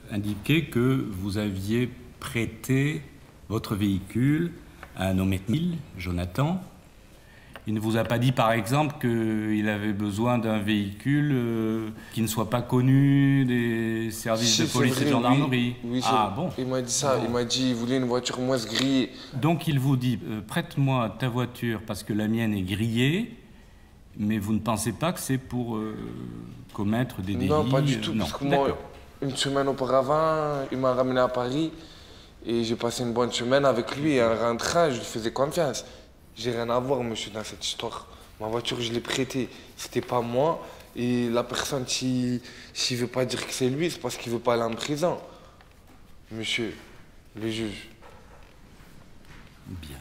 indiqué que vous aviez prêté votre véhicule à un nommé Jonathan. Il ne vous a pas dit, par exemple, qu'il avait besoin d'un véhicule qui ne soit pas connu des services de police et de gendarmerie. Oui, ah bon. Il m'a dit ça. Il m'a dit qu'il voulait une voiture moins grillée. Donc il vous dit, prête-moi ta voiture parce que la mienne est grillée, mais vous ne pensez pas que c'est pour commettre des délits? Non, pas du tout. Parce que moi, une semaine auparavant, il m'a ramené à Paris et j'ai passé une bonne semaine avec lui. Et en rentrant, je lui faisais confiance. J'ai rien à voir, monsieur, dans cette histoire. Ma voiture, je l'ai prêtée. C'était pas moi. Et la personne, s'il veut pas dire que c'est lui, c'est parce qu'il veut pas aller en prison. Monsieur, le juge. Bien.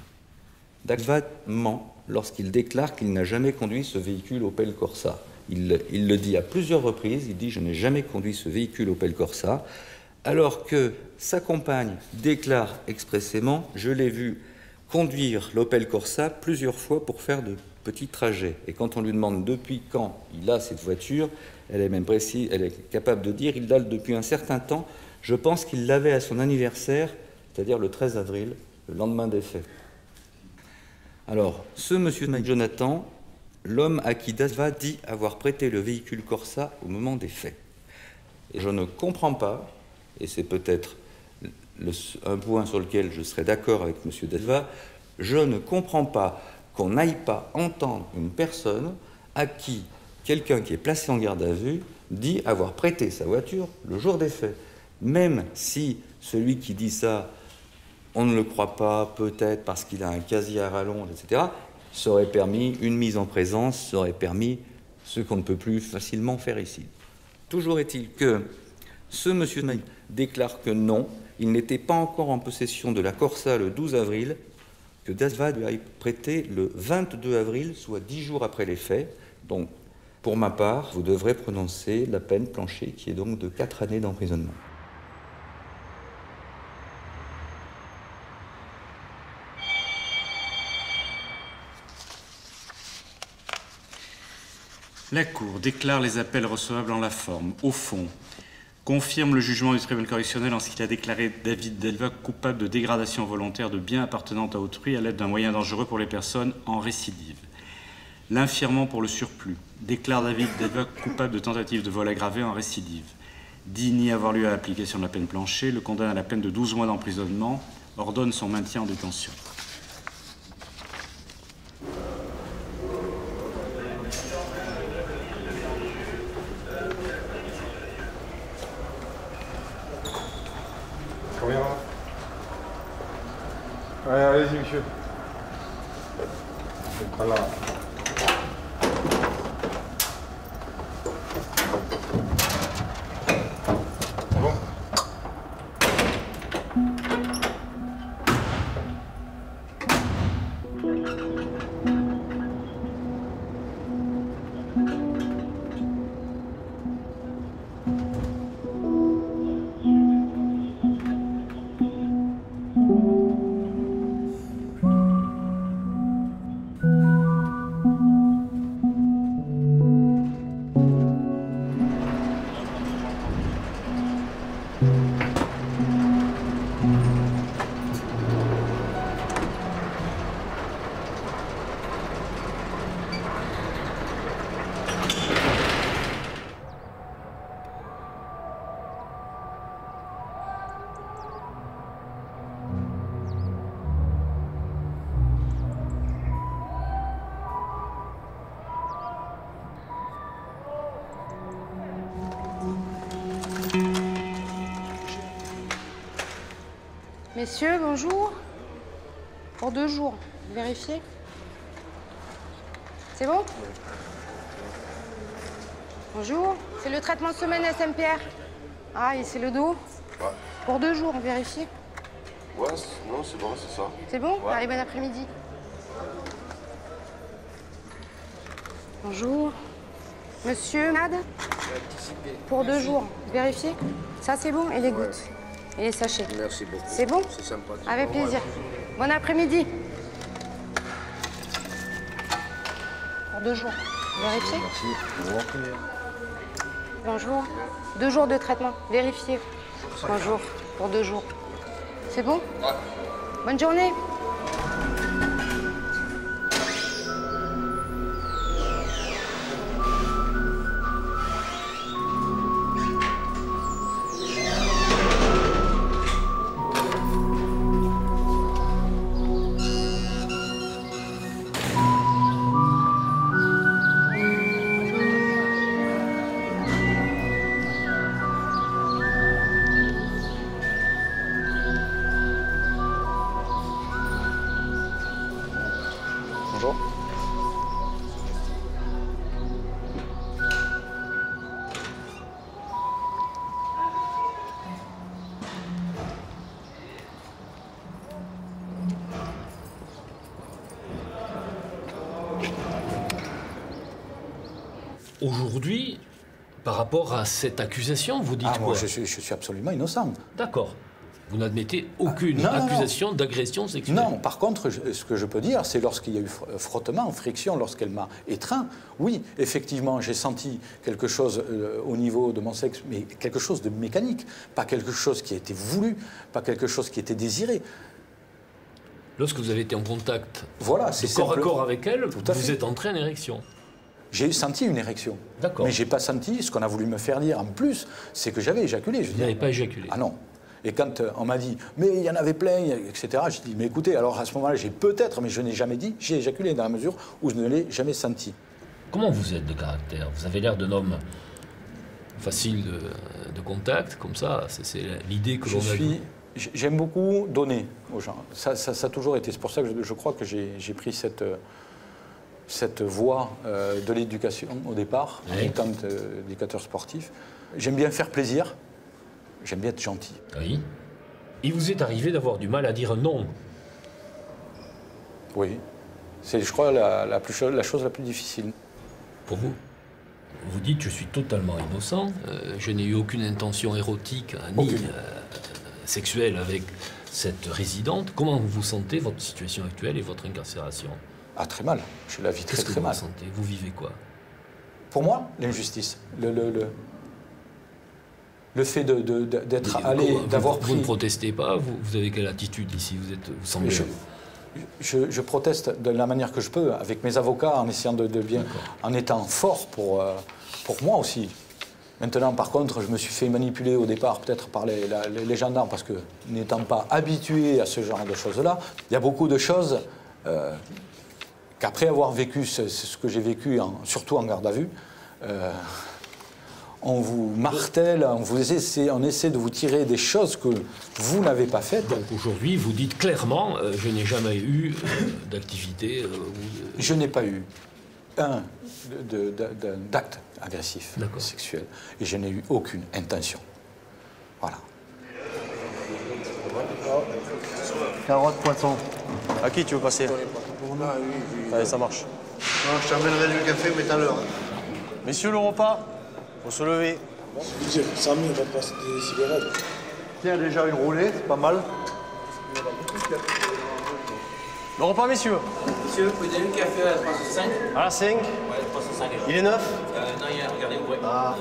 Dajva ment lorsqu'il déclare qu'il n'a jamais conduit ce véhicule Opel Corsa. Il le dit à plusieurs reprises. Il dit « Je n'ai jamais conduit ce véhicule Opel Corsa », alors que sa compagne déclare expressément « Je l'ai vu conduire l'Opel Corsa plusieurs fois pour faire de petits trajets ». Et quand on lui demande depuis quand il a cette voiture, elle est même précise, elle est capable de dire « Il l'a depuis un certain temps, je pense qu'il l'avait à son anniversaire, c'est-à-dire le 13 avril, le lendemain des faits ». Alors, ce monsieur Jonathan, l'homme à qui Dajva dit avoir prêté le véhicule Corsa au moment des faits. Et je ne comprends pas, et c'est peut-être un point sur lequel je serais d'accord avec M. Dajva, je ne comprends pas qu'on n'aille pas entendre une personne à qui quelqu'un qui est placé en garde à vue dit avoir prêté sa voiture le jour des faits. Même si celui qui dit ça, on ne le croit pas, peut-être parce qu'il a un casier à rallonge, etc., ça aurait permis une mise en présence, ça aurait permis ce qu'on ne peut plus facilement faire ici. Toujours est-il que ce monsieur déclare que non, il n'était pas encore en possession de la Corsa le 12 avril, que Dajva lui a prêté le 22 avril, soit 10 jours après les faits. Donc, pour ma part, vous devrez prononcer la peine planchée, qui est donc de 4 années d'emprisonnement. La Cour déclare les appels recevables en la forme. Au fond, confirme le jugement du tribunal correctionnel en ce qu'il a déclaré David Delva coupable de dégradation volontaire de biens appartenant à autrui à l'aide d'un moyen dangereux pour les personnes en récidive. L'infirmant pour le surplus déclare David Delva coupable de tentative de vol aggravé en récidive. Dit n'y avoir lieu à l'application de la peine plancher, le condamne à la peine de 12 mois d'emprisonnement, ordonne son maintien en détention. Combien? Ouais, allez-y, monsieur. Je vais prendre là. C'est bon? Messieurs, bonjour. Pour 2 jours, vérifiez. C'est bon? Bonjour. C'est le traitement semaine SMPR. Ah, et c'est le dos? Ouais. Pour 2 jours, vérifiez. Ouais, non, c'est bon, c'est ça. C'est bon? Ouais. Allez, bon après-midi. Bonjour. Monsieur, Mad? Pour 2 jours, vérifiez. Ça, c'est bon? Et les gouttes? Et les sachets? Merci beaucoup. C'est bon? C'est sympa. Avec plaisir. Bon après-midi. Pour 2 jours. Vérifiez. Merci. Au revoir. Bonjour. 2 jours de traitement. Vérifiez. Bonjour. Pour 2 jours. C'est bon? Ouais. Bonne journée. Bonjour. Aujourd'hui, par rapport à cette accusation, vous dites quoi? Moi, je suis absolument innocent. D'accord. Vous n'admettez aucune accusation d'agression sexuelle? Non, par contre, ce que je peux dire, c'est lorsqu'il y a eu frottement, friction, lorsqu'elle m'a étreint, oui, effectivement, j'ai senti quelque chose au niveau de mon sexe, mais quelque chose de mécanique, pas quelque chose qui a été voulu, pas quelque chose qui était désiré. Lorsque vous avez été en contact voilà, corps à corps avec elle, vous êtes entré en érection? J'ai senti une érection. D'accord. Mais j'ai pas senti, ce qu'on a voulu me faire dire en plus, c'est que j'avais éjaculé. Vous n'avez pas éjaculé? Ah non. Et quand on m'a dit, mais il y en avait plein, etc., j'ai dit, mais écoutez, alors à ce moment-là, j'ai peut-être, mais je n'ai jamais dit, j'ai éjaculé dans la mesure où je ne l'ai jamais senti. Comment vous êtes de caractère? Vous avez l'air d'un homme facile de contact, comme ça, c'est l'idée que l'on a. J'aime beaucoup donner aux gens. Ça a toujours été. C'est pour ça que je crois que j'ai pris cette voie de l'éducation au départ, en étant éducateur sportif. J'aime bien faire plaisir. J'aime bien être gentil. Oui. Il vous est arrivé d'avoir du mal à dire non? Oui. C'est, je crois, la chose la plus difficile. Pour vous? Vous dites, je suis totalement innocent, je n'ai eu aucune intention érotique ni sexuelle avec cette résidente. Comment vous sentez votre situation actuelle et votre incarcération? Ah, très mal. Je la vis très mal. Qu'est-ce que vous sentez? Vous vivez quoi? Pour moi, l'injustice, le fait d'être allé, d'avoir pris... Vous ne protestez pas, vous avez quelle attitude ici? Vous semblez... Je proteste de la manière que je peux, avec mes avocats, en essayant de bien... en étant fort pour moi aussi. Maintenant, par contre, je me suis fait manipuler au départ, peut-être par les gendarmes, parce que n'étant pas habitué à ce genre de choses-là, il y a beaucoup de choses qu'après avoir vécu ce que j'ai vécu, surtout en garde à vue, on vous martèle, on essaie de vous tirer des choses que vous n'avez pas faites. Donc aujourd'hui, vous dites clairement, je n'ai jamais eu d'activité... Je n'ai pas eu d'acte agressif, sexuel, et je n'ai eu aucune intention. Voilà. Carotte, poisson. À qui tu veux passer? Allez, ça marche. Non, je t'amènerai du café, mais tout à l'heure. Messieurs, le repas, faut se lever. Samy va te passer des cigarettes. Tiens, déjà une roulée, c'est pas mal. Le repas, messieurs. Monsieur, vous pouvez donner un café à 305? À la 5. Ouais, 305. Il est neuf? Non, il y a, regardez, ouais. Ah.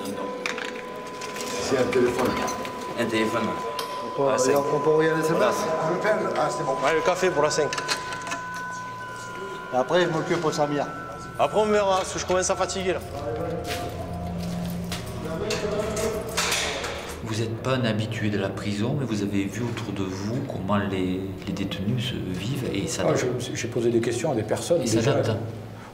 C'est un téléphone. Un téléphone. On peut regarder ses places. Ah, c'est bon. Ouais, le café pour la 5. Et après, je m'occupe pour Samir. Après, on verra, parce que je commence à fatiguer, là. Vous n'êtes pas un habitué de la prison, mais vous avez vu autour de vous comment les détenus se vivent et s'adaptent. J'ai posé des questions à des personnes. Ils s'adaptent.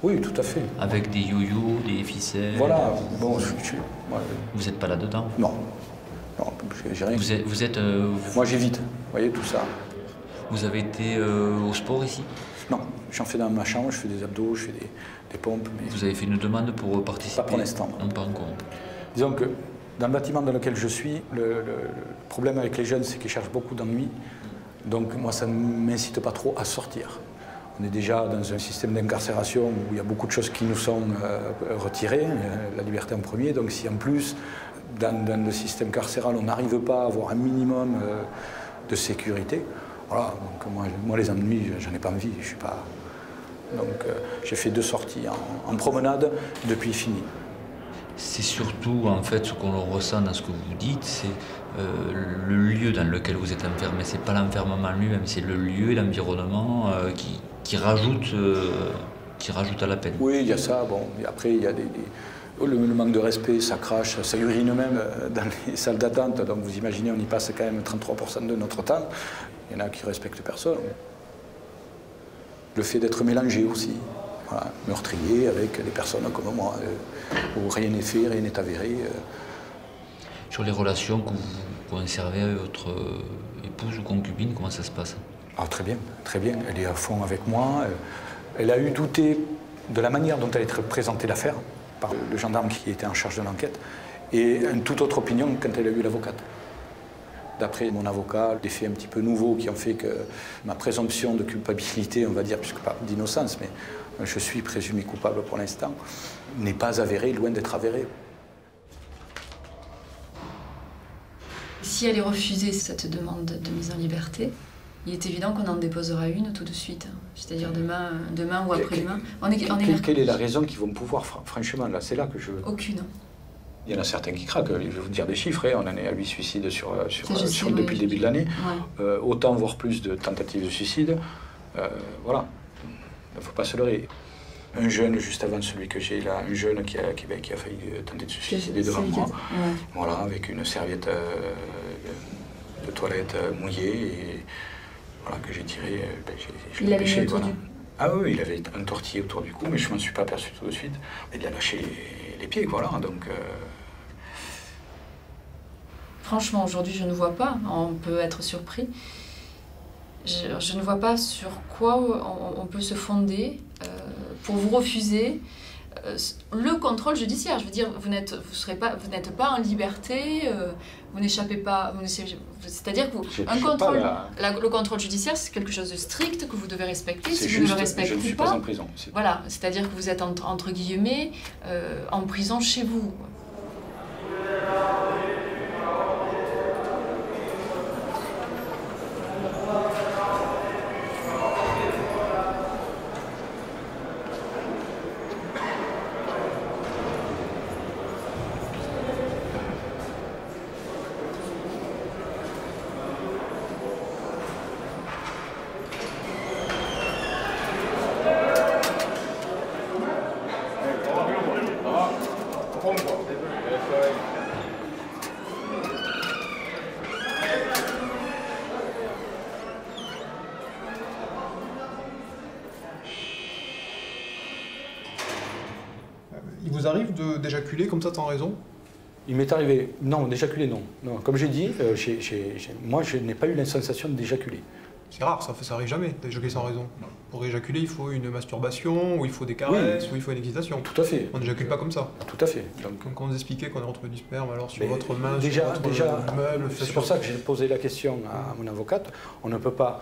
Oui, tout à fait. Avec des yo-yo, des ficelles. Voilà. Bon, Vous n'êtes pas là-dedans? Non. Non, j'ai rien. Vous êtes Moi, j'évite. Vous voyez, tout ça. Vous avez été au sport ici? Non. J'en fais dans ma chambre, je fais des abdos, je fais des pompes. Mais... Vous avez fait une demande pour participer? Pas pour l'instant. Non, pas encore. Disons que dans le bâtiment dans lequel je suis, le problème avec les jeunes, c'est qu'ils cherchent beaucoup d'ennuis. Donc moi, ça ne m'incite pas trop à sortir. On est déjà dans un système d'incarcération où il y a beaucoup de choses qui nous sont retirées, la liberté en premier. Donc si en plus, dans le système carcéral, on n'arrive pas à avoir un minimum de sécurité, voilà, donc moi les ennuis, j'en ai pas envie, je suis pas... Donc j'ai fait 2 sorties en promenade, depuis fini. C'est surtout, en fait, ce qu'on ressent dans ce que vous dites, c'est le lieu dans lequel vous êtes enfermé. C'est pas l'enfermement lui-même, c'est le lieu et l'environnement qui rajoute à la peine. Oui, il y a ça. Bon, et après, il y a le manque de respect, ça crache, ça urine même dans les salles d'attente. Donc vous imaginez, on y passe quand même 33% de notre temps. Il y en a qui respectent personne. Le fait d'être mélangé aussi. Voilà, meurtrier avec des personnes comme moi, où rien n'est fait, rien n'est avéré. Sur les relations que vous conservez avec votre épouse ou concubine, comment ça se passe? Ah, très bien, très bien. Elle est à fond avec moi. Elle a eu douté de la manière dont elle était présentée l'affaire par le gendarme qui était en charge de l'enquête, et une toute autre opinion quand elle a eu l'avocate. D'après mon avocat, des faits un petit peu nouveaux qui ont fait que ma présomption de culpabilité, on va dire, puisque pas d'innocence, mais je suis présumé coupable pour l'instant, n'est pas avérée, loin d'être avérée. Si elle est refusée, cette demande de mise en liberté, il est évident qu'on en déposera une tout de suite. C'est-à-dire demain ou après-demain. Quelle est la raison qu'ils vont pouvoir, franchement, là, c'est là que je... Aucune. Il y en a certains qui craquent, je vais vous dire des chiffres, on en est à 8 suicides depuis le début de l'année, ouais. Autant voire plus de tentatives de suicide, voilà, il ne faut pas se leurrer. Un jeune, juste avant celui que j'ai là, un jeune qui a failli tenter de se suicider devant moi, ouais. Voilà, avec une serviette de toilette mouillée, et voilà, que j'ai tiré, je l'ai pêché, voilà. Ah oui, il avait un tortillé autour du cou, mais je ne m'en suis pas aperçu tout de suite. Il a lâché les pieds, voilà, donc... Franchement, aujourd'hui, je ne vois pas, on peut être surpris, je ne vois pas sur quoi on peut se fonder pour vous refuser le contrôle judiciaire. Je veux dire, vous n'êtes pas en liberté, vous n'échappez pas, c'est-à-dire que le contrôle judiciaire, c'est quelque chose de strict que vous devez respecter. Si vous ne le respectez je ne suis pas en prison. Voilà, c'est-à-dire que vous êtes entre guillemets en prison chez vous. vous arrive d'éjaculer comme ça sans raison? Il m'est arrivé, non, d'éjaculer non. Non. Comme j'ai dit, moi je n'ai pas eu la sensation d'éjaculer. C'est rare, ça arrive jamais d'éjaculer sans raison. Pour éjaculer, il faut une masturbation, ou il faut des caresses, ou il faut une excitation. Tout à fait. On n'éjacule pas comme ça. Tout à fait. Donc, quand vous expliquez qu'on a retrouvé du sperme alors sur votre main, déjà, sur votre meuble... C'est pour ça que j'ai posé la question à mon avocate. On ne peut pas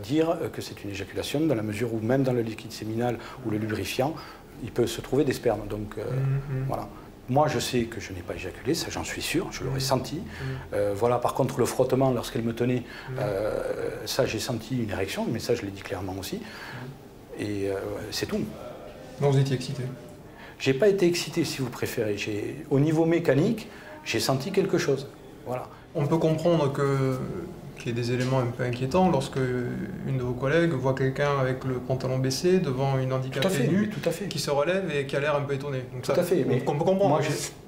dire que c'est une éjaculation dans la mesure où même dans le liquide séminal ou le lubrifiant, il peut se trouver des spermes. Donc voilà. Moi, je sais que je n'ai pas éjaculé, ça j'en suis sûr, je l'aurais senti. Voilà, par contre, le frottement, lorsqu'elle me tenait, ça j'ai senti une érection, mais ça je l'ai dit clairement aussi. Et c'est tout. Donc vous étiez excité? J'ai pas été excité, si vous préférez. Au niveau mécanique, j'ai senti quelque chose. Voilà. On peut comprendre qu'il y ait des éléments un peu inquiétants lorsque une de vos collègues voit quelqu'un avec le pantalon baissé devant une handicapée nue qui se relève et qui a l'air un peu étonné. Donc tout à fait. On peut comprendre. Moi,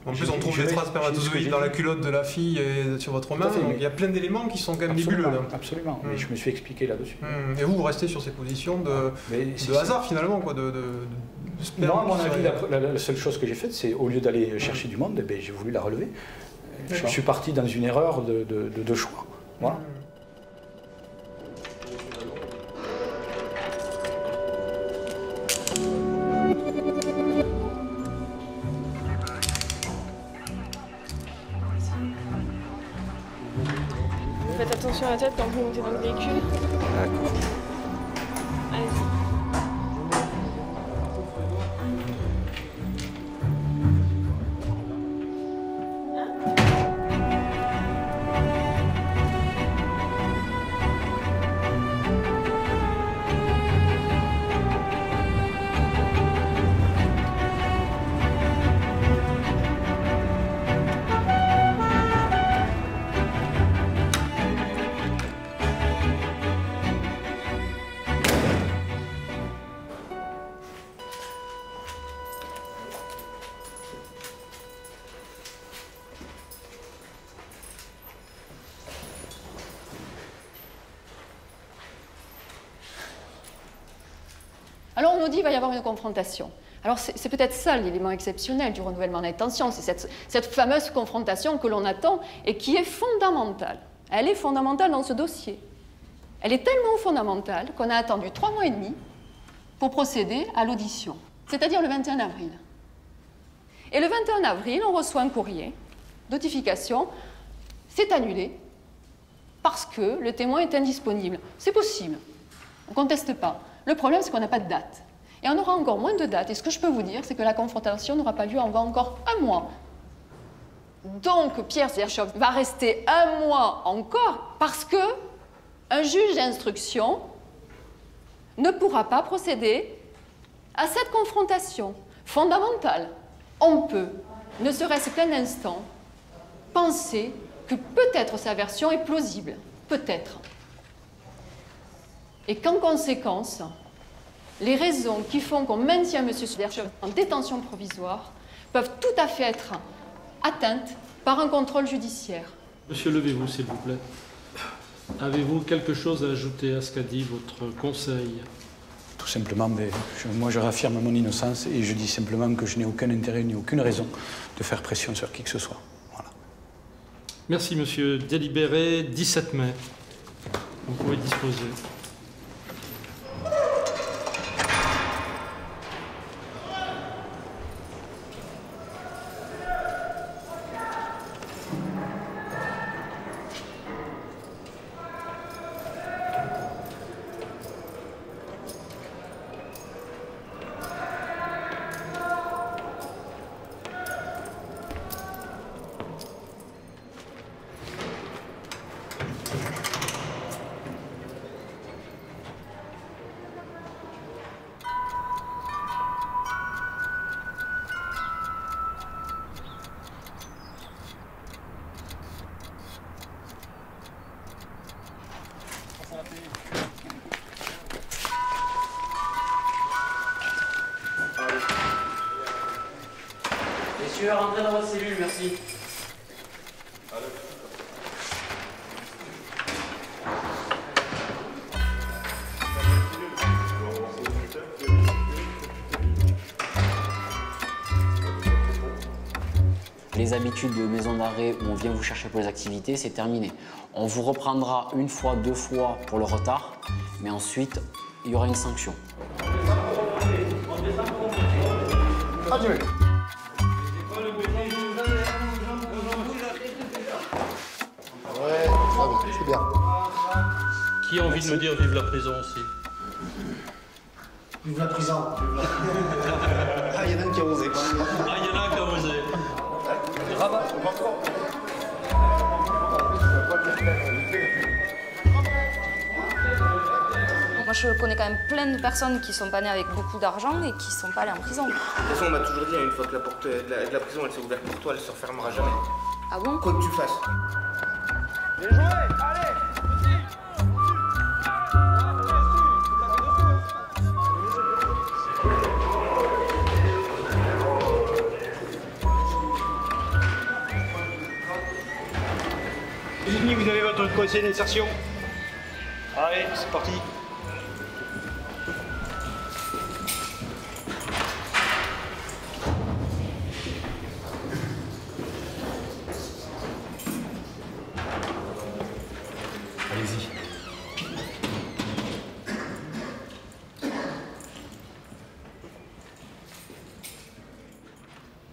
en plus, on trouve des traces spermatozoïdes dans la culotte de la fille et sur votre main. Donc il y a plein d'éléments qui sont quand même nébuleux. Absolument, mais je me suis expliqué là-dessus. Et vous restez sur ces positions de hasard finalement, quoi, de sperme. Moi, à mon avis, la seule chose que j'ai faite, c'est au lieu d'aller chercher du monde, j'ai voulu la relever. Je suis parti dans une erreur de choix. Voilà. Faites attention à la tête quand vous montez dans le véhicule. D'accord. Allez-y. Alors on nous dit qu'il va y avoir une confrontation. Alors c'est peut-être ça l'élément exceptionnel du renouvellement d'intention, c'est cette fameuse confrontation que l'on attend et qui est fondamentale. Elle est fondamentale dans ce dossier. Elle est tellement fondamentale qu'on a attendu 3 mois et demi pour procéder à l'audition, c'est-à-dire le 21 avril. Et le 21 avril, on reçoit un courrier, notification, c'est annulé parce que le témoin est indisponible. C'est possible, on ne conteste pas. Le problème, c'est qu'on n'a pas de date. Et on aura encore moins de dates. Et ce que je peux vous dire, c'est que la confrontation n'aura pas lieu avant encore 1 mois. Donc, Pierre Zerchoff va rester 1 mois encore parce que un juge d'instruction ne pourra pas procéder à cette confrontation fondamentale. On peut, ne serait-ce qu'un instant, penser que peut-être sa version est plausible. Peut-être. Et qu'en conséquence, les raisons qui font qu'on maintient M. Zerchoff en détention provisoire peuvent tout à fait être atteintes par un contrôle judiciaire. Monsieur, levez-vous, s'il vous plaît. Avez-vous quelque chose à ajouter à ce qu'a dit votre conseil? Tout simplement, moi je réaffirme mon innocence et je dis simplement que je n'ai aucun intérêt ni aucune raison de faire pression sur qui que ce soit. Voilà. Merci, monsieur. Délibéré 17 mai. Vous pouvez disposer. Messieurs, rentrez dans votre cellule, merci. les habitudes de maison d'arrêt où on vient vous chercher pour les activités, c'est terminé. On vous reprendra 1 fois, 2 fois pour le retard, mais ensuite, il y aura une sanction. Continuez. Ouais, c'est bien. Qui a envie de me dire vive la prison aussi? Vive la prison. Ah, il y en a un qui a osé. Ah, il y en a un qui a osé. Rabat. Moi, je connais quand même plein de personnes qui sont pas nées avec beaucoup d'argent et qui sont pas allées en prison. De toute façon, on m'a toujours dit, une fois que la porte de la prison elle s'est ouverte pour toi, elle se refermera jamais. Ah bon? Quoi que tu fasses. Bien joué, allez. Vous avez votre conseil d'insertion. Allez, c'est parti. Allez-y.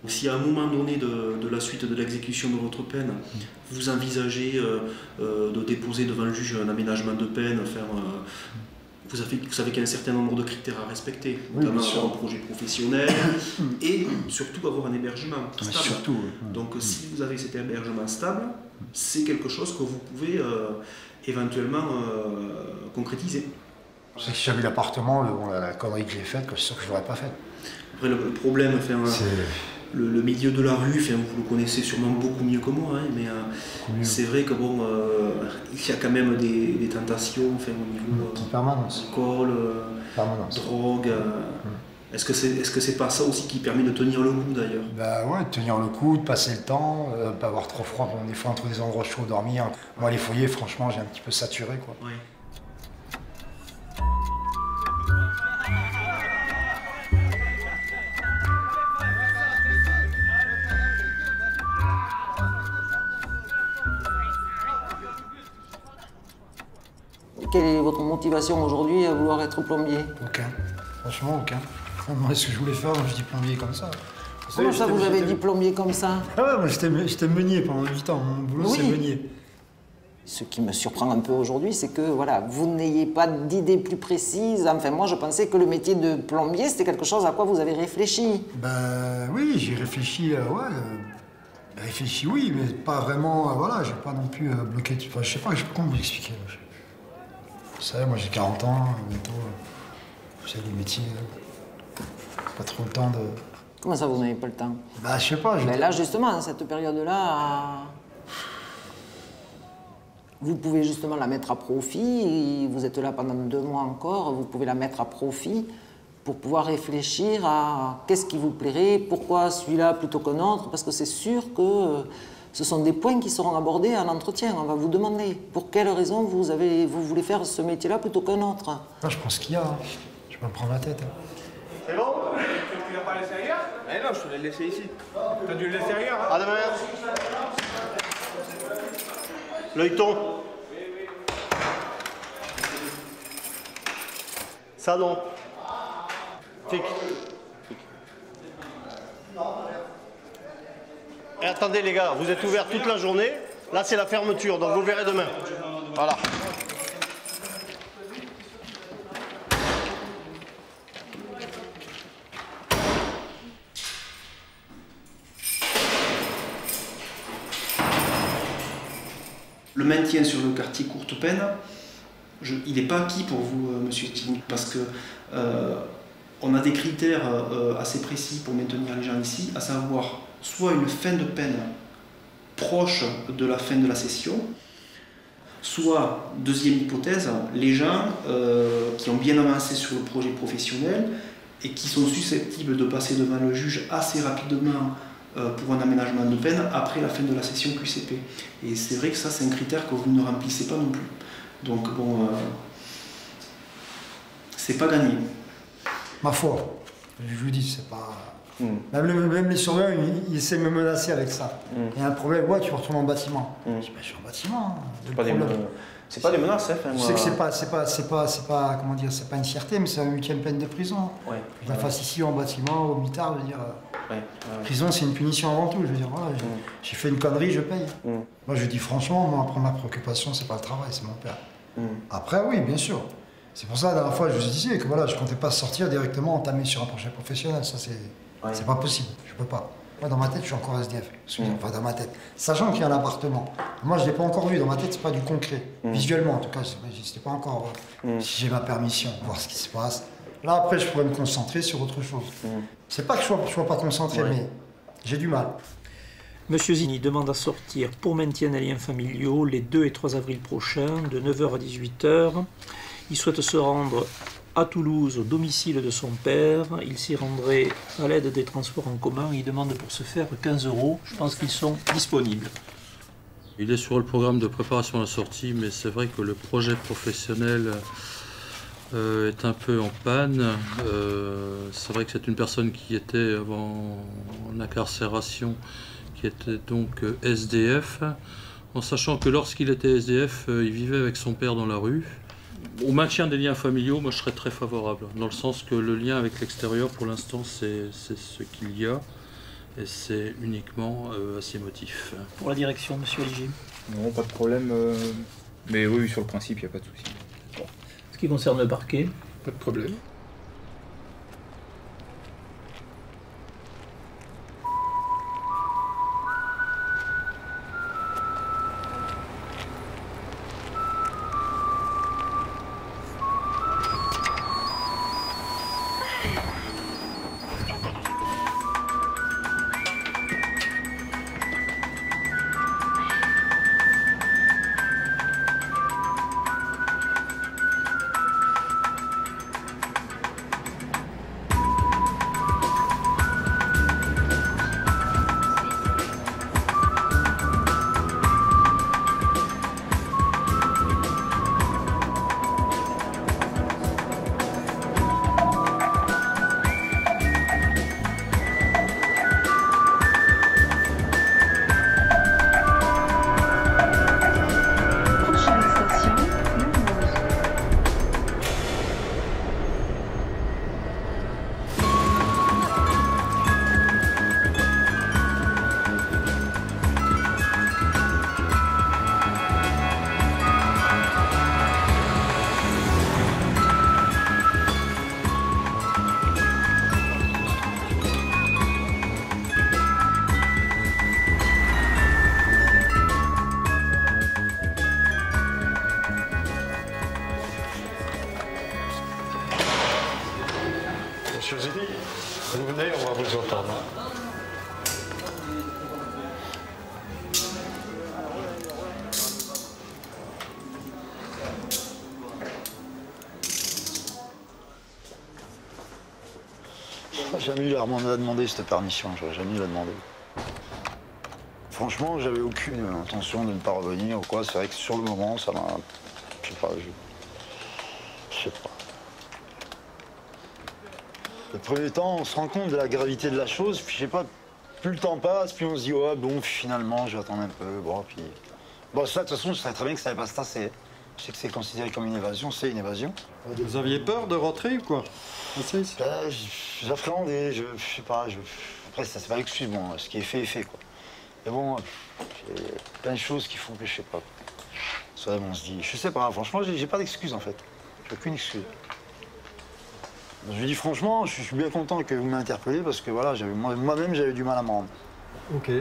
Si à un moment donné de la suite de l'exécution de votre peine, vous envisagez de déposer devant le juge un aménagement de peine, vous savez qu'il y a un certain nombre de critères à respecter, notamment avoir un projet professionnel et surtout avoir un hébergement stable. Donc si vous avez cet hébergement stable, c'est quelque chose que vous pouvez éventuellement concrétiser. C'est que si j'avais l'appartement, la connerie que j'ai faite, c'est sûr que je ne l'aurais pas faite. Après le problème, le milieu de la rue, vous le connaissez sûrement beaucoup mieux que moi, hein, mais c'est vrai que bon, il y a quand même des tentations au niveau alcool, drogue. Est-ce que c'est pas ça aussi qui permet de tenir le coup d'ailleurs? Bah ouais, de tenir le coup, de passer le temps, pas avoir trop froid, des fois entre des endroits chauds, dormir. Moi les foyers, franchement, j'ai un petit peu saturé quoi. Ouais. Quelle est votre motivation aujourd'hui à vouloir être plombier? Aucun. Franchement, aucun. Moi, ce que je voulais faire, moi, je dis plombier comme ça. Comment ça, vous avez dit plombier comme ça? Ah ouais, moi, j'étais meunier pendant 8 ans. Mon boulot, c'est meunier. Ce qui me surprend un peu aujourd'hui, c'est que voilà, vous n'ayez pas d'idée plus précise. Enfin, moi, je pensais que le métier de plombier, c'était quelque chose à quoi vous avez réfléchi. Ben oui, j'ai réfléchi, réfléchi, oui, mais pas vraiment, voilà, j'ai pas non plus bloqué. Enfin, je sais pas comment vous l'expliquer. Vous savez, moi j'ai 40 ans, bientôt. Vous savez, le métier, pas trop le temps de... Comment ça, vous n'avez pas le temps? Bah, je sais pas. Mais là, justement, cette période-là, vous pouvez justement la mettre à profit. Vous êtes là pendant 2 mois encore, vous pouvez la mettre à profit pour pouvoir réfléchir à qu'est-ce qui vous plairait, pourquoi celui-là plutôt qu'un autre, parce que c'est sûr que ce sont des points qui seront abordés à l'entretien. On va vous demander pour quelle raison vous voulez faire ce métier-là plutôt qu'un autre. Non, je pense qu'il y a. Hein. Je vais me prendre la tête. Hein. C'est bon? Tu l'as pas laissé ailleurs? Eh non, je te l'ai laissé ici. T'as dû le laisser ailleurs, hein? À demain. L'œilleton. Ça donc. Tic. Et attendez les gars, vous êtes ouverts toute la journée. Là c'est la fermeture, donc vous verrez demain. Voilà. Le maintien sur le quartier courte peine, il n'est pas acquis pour vous, monsieur Stigny, parce que on a des critères assez précis pour maintenir les gens ici, à savoir soit une fin de peine proche de la fin de la session, soit, deuxième hypothèse, les gens qui ont bien avancé sur le projet professionnel et qui sont susceptibles de passer devant le juge assez rapidement pour un aménagement de peine après la fin de la session QCP. Et c'est vrai que ça, c'est un critère que vous ne remplissez pas non plus. Donc bon, c'est pas gagné. Ma foi, je vous dis, c'est pas... Même les surveillants, ils essaient de me menacer avec ça. Il y a un problème, ouais, tu retournes en bâtiment. Je dis, je suis en bâtiment. C'est pas des menaces, hein. Je sais que c'est pas, comment dire, c'est pas une fierté, mais c'est une 8e peine de prison. Ouais. Je la fasse ici en bâtiment, au mitard, je veux dire. Prison, c'est une punition avant tout. Je veux dire, voilà, j'ai fait une connerie, je paye. Moi, je dis franchement, moi, après ma préoccupation, c'est pas le travail, c'est mon père. Après, oui, bien sûr. C'est pour ça, la dernière fois, je vous disais que voilà, je comptais pas sortir directement, entamer sur un projet professionnel. Ça, c'est pas possible. Je peux pas. Moi, dans ma tête, je suis encore SDF. Enfin, dans ma tête. Sachant qu'il y a un appartement. Moi, je l'ai pas encore vu. Dans ma tête, c'est pas du concret. Visuellement, en tout cas, c'était pas encore. Si j'ai ma permission, voir ce qui se passe. Là, après, je pourrais me concentrer sur autre chose. C'est pas que je sois pas concentré, mais j'ai du mal. Monsieur Zini demande à sortir pour maintien des liens familiaux les 2 et 3 avril prochains, de 9h à 18h. Il souhaite se rendre à Toulouse, au domicile de son père. Il s'y rendrait à l'aide des transports en commun. Il demande pour ce faire 15 €. Je pense qu'ils sont disponibles. Il est sur le programme de préparation à la sortie, mais c'est vrai que le projet professionnel est un peu en panne. C'est vrai que c'est une personne qui était avant l'incarcération, qui était donc SDF, en sachant que lorsqu'il était SDF, il vivait avec son père dans la rue. Au maintien des liens familiaux, moi je serais très favorable, dans le sens que le lien avec l'extérieur, pour l'instant, c'est ce qu'il y a, et c'est uniquement à ses motifs. Pour la direction, monsieur Ligier? Non, pas de problème, mais oui, sur le principe, il n'y a pas de souci. Bon. Ce qui concerne le parquet? Pas de problème. Monsieur Zini, vous venez, on va vous entendre. Jamais eu la demander cette permission, j'aurais jamais eu la demander. Franchement, j'avais aucune intention de ne pas revenir ou quoi. C'est vrai que sur le moment, ça m'a. Je sais pas, je sais pas. Le premier temps, on se rend compte de la gravité de la chose, puis je sais pas, plus le temps passe, puis on se dit, ouais, bon, finalement, je vais attendre un peu, bon, puis. Bon, ça, de toute façon, je savais très bien que ça n'allait pas se tasser. Je sais que c'est considéré comme une évasion, c'est une évasion. Vous aviez peur de rentrer ou quoi? J'appréhendais, je sais pas, après, ça, c'est pas l'excuse, bon, ce qui est fait, quoi. Mais bon, j'ai plein de choses qui font que je sais pas. Soit on se dit, je sais pas, franchement, j'ai pas d'excuse, en fait. J'ai aucune excuse. Je lui dis franchement, je suis bien content que vous m'ayez interpellé parce que voilà, moi-même j'avais du mal à me rendre. Ok.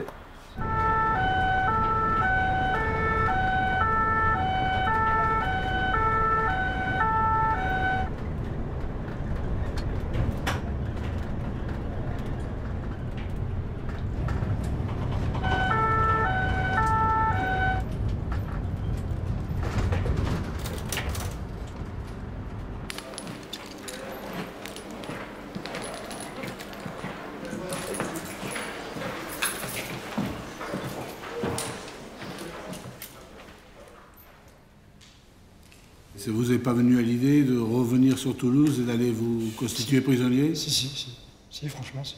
Vous n'êtes pas venu à l'idée de revenir sur Toulouse et d'aller vous constituer prisonnier? Si, franchement, si.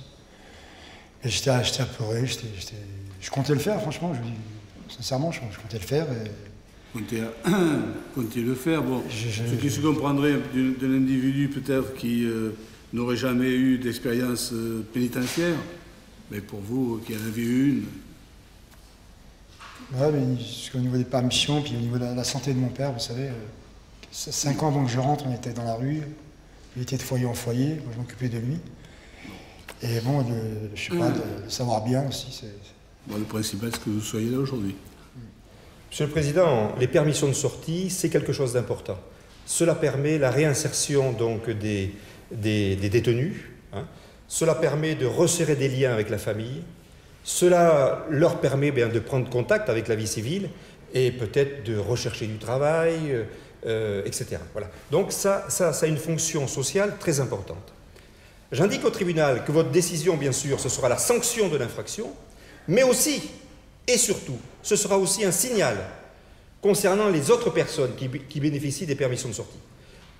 Et j'étais apeuré, je comptais le faire, franchement, je vous dis, sincèrement, je comptais le faire. Comptez le faire, bon. Ce qui se comprendrait d'un individu peut-être qui n'aurait jamais eu d'expérience pénitentiaire, mais pour vous qui en avez eu une. Ouais, mais au niveau des permissions, puis au niveau de la santé de mon père, vous savez, 5 ans avant que je rentre, on était dans la rue, il était de foyer en foyer, moi je m'occupais de lui. Et bon, je sais pas, de savoir bien aussi, c'est... Bon, le principal, c'est que vous soyez là aujourd'hui. Monsieur le Président, les permissions de sortie, c'est quelque chose d'important. Cela permet la réinsertion donc, des détenus. Hein. Cela permet de resserrer des liens avec la famille. Cela leur permet de prendre contact avec la vie civile et peut-être de rechercher du travail, etc. Voilà. Donc ça a une fonction sociale très importante. J'indique au tribunal que votre décision, bien sûr, ce sera la sanction de l'infraction, mais aussi, et surtout, ce sera aussi un signal concernant les autres personnes qui bénéficient des permissions de sortie.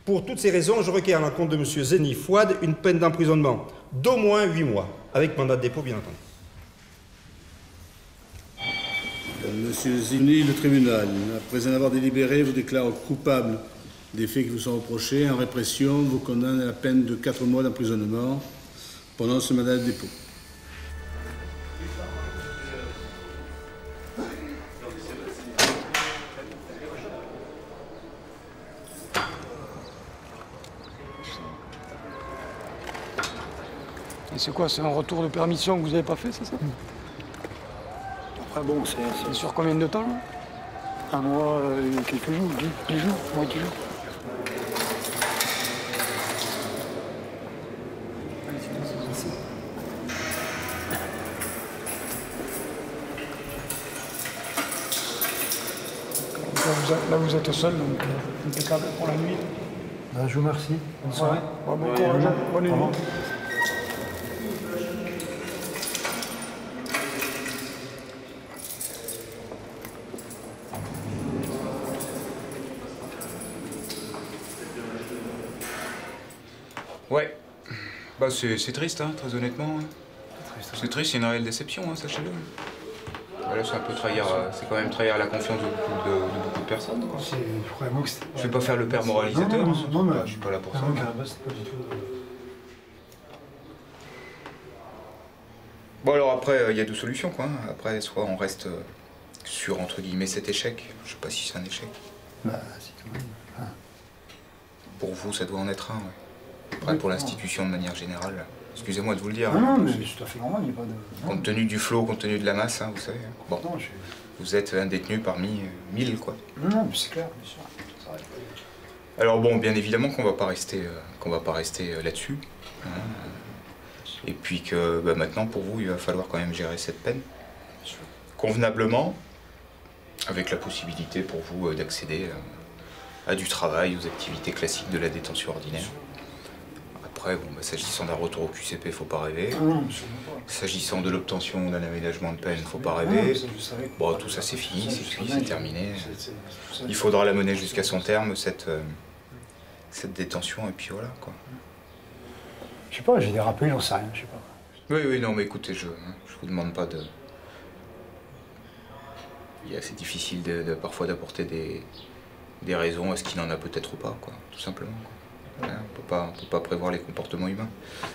Pour toutes ces raisons, je requiers à l'encontre de M. Zeni Fouad une peine d'emprisonnement d'au moins 8 mois, avec mandat de dépôt, bien entendu. Monsieur Zini, le tribunal, après en avoir délibéré, vous déclare coupable des faits qui vous sont reprochés. En répression, vous condamne à la peine de 4 mois d'emprisonnement pendant ce mandat de dépôt. Et c'est quoi, c'est un retour de permission que vous n'avez pas fait, c'est ça? Après bon, c'est sur combien de temps là? Un mois, quelques jours, 10 jours, moins 10 jours. Là, vous êtes seul, donc impeccable pour la nuit. Je vous remercie. Bonne soirée. Bon courage. Bonne nuit. Ouais, bah c'est triste, hein, très honnêtement. C'est triste, c'est une réelle déception, hein, sachez-le. Voilà, c'est un peu trahir, c'est quand même trahir la confiance de beaucoup de personnes. Quoi. Je vais pas faire le père moralisateur, je suis pas là pour ça. Bon alors après, il y a deux solutions, quoi. Après, soit on reste sur, entre guillemets, cet échec. Je sais pas si c'est un échec. Bah, si, quand même. Ah. Pour vous, ça doit en être un, ouais. Après, pour l'institution de manière générale, excusez-moi de vous le dire. Non, mais c'est tout à fait normal, il n'y a pas de... Compte tenu du flot, compte tenu de la masse, hein, vous savez. Bon, vous êtes un détenu parmi 1000, quoi. Non, mais c'est clair, bien sûr. Alors bon, bien évidemment qu'on va pas rester, là-dessus. Hein. Et puis que bah, maintenant, pour vous, il va falloir quand même gérer cette peine. Convenablement, avec la possibilité pour vous d'accéder à du travail, aux activités classiques de la détention ordinaire. Après, bon, bah, s'agissant d'un retour au QCP, faut pas rêver. S'agissant de l'obtention d'un aménagement de peine, faut pas rêver. Bon, tout ça c'est fini, c'est cuit, c'est terminé. Il faudra la mener jusqu'à son terme, cette détention, et puis voilà, quoi. Je sais pas, j'ai dérapé, j'en sais rien, je sais pas. Oui, non, mais écoutez, je vous demande pas de... C'est difficile parfois d'apporter des raisons à ce qu'il n'en a peut-être pas, quoi, tout simplement, quoi. Ouais, on peut pas prévoir les comportements humains.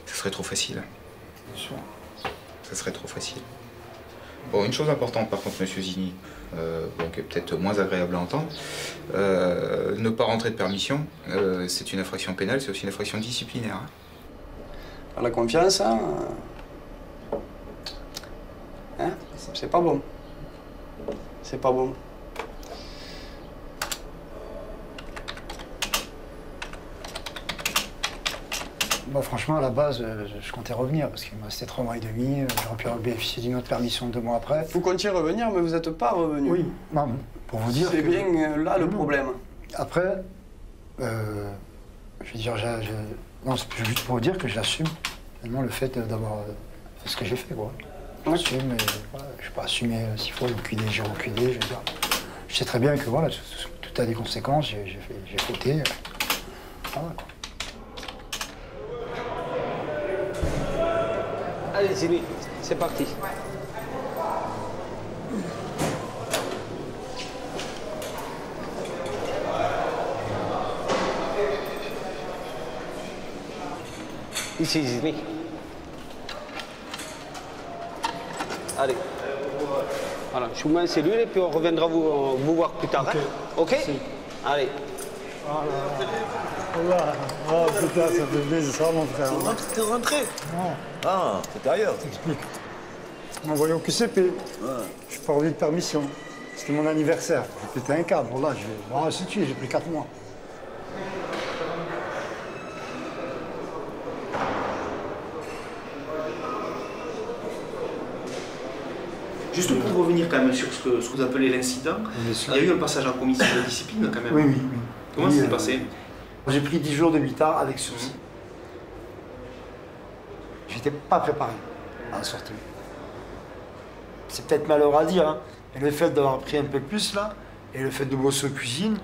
Ça serait trop facile. Bien sûr. Ça serait trop facile. Bon, une chose importante par contre, monsieur Zini, bon, qui est peut-être moins agréable à entendre, ne pas rentrer de permission, c'est une infraction pénale, c'est aussi une infraction disciplinaire. Hein. La confiance, hein, c'est pas bon. C'est pas bon. Moi, franchement, à la base, je comptais revenir parce qu'il me restait 3 mois et demi. J'aurais pu bénéficier d'une autre permission 2 mois après. Vous comptiez revenir, mais vous n'êtes pas revenu. Oui, non, pour vous dire. C'est bien là le problème. Après, je veux dire, non, c'est juste pour vous dire que j'assume vraiment le fait d'avoir fait ce que j'ai fait, quoi. J'assume, voilà, je n'ai pas assumé s'il faut reculer, j'ai reculé. Je veux dire, je sais très bien que voilà, tout a des conséquences. J'ai fauté. Voilà, quoi. Allez, c'est lui. c'est parti. Ici, Zini. Allez. Voilà, je vous mets une cellule et puis on reviendra vous voir plus tard. Ok, Allez. Voilà. Oh putain, ça fait plaisir, ça mon frère. T'es rentré? Non. Ah, t'es ailleurs. T'expliques. Ils m'ont envoyé au QCP. Ouais. Je suis pas revenu de permission. C'était mon anniversaire. J'ai pété un câble. Voilà, bon, ainsi de suite, j'ai pris 4 mois. Juste pour revenir quand même sur ce que vous appelez l'incident, il y a eu un passage en commission de discipline quand même. Oui, oui, oui. Comment ça s'est passé? J'ai pris 10 jours de mitard avec sursis. J'étais pas préparé à la sortie. C'est peut-être malheureux à dire, hein, mais le fait d'avoir pris un peu plus là, et le fait de bosser aux cuisines,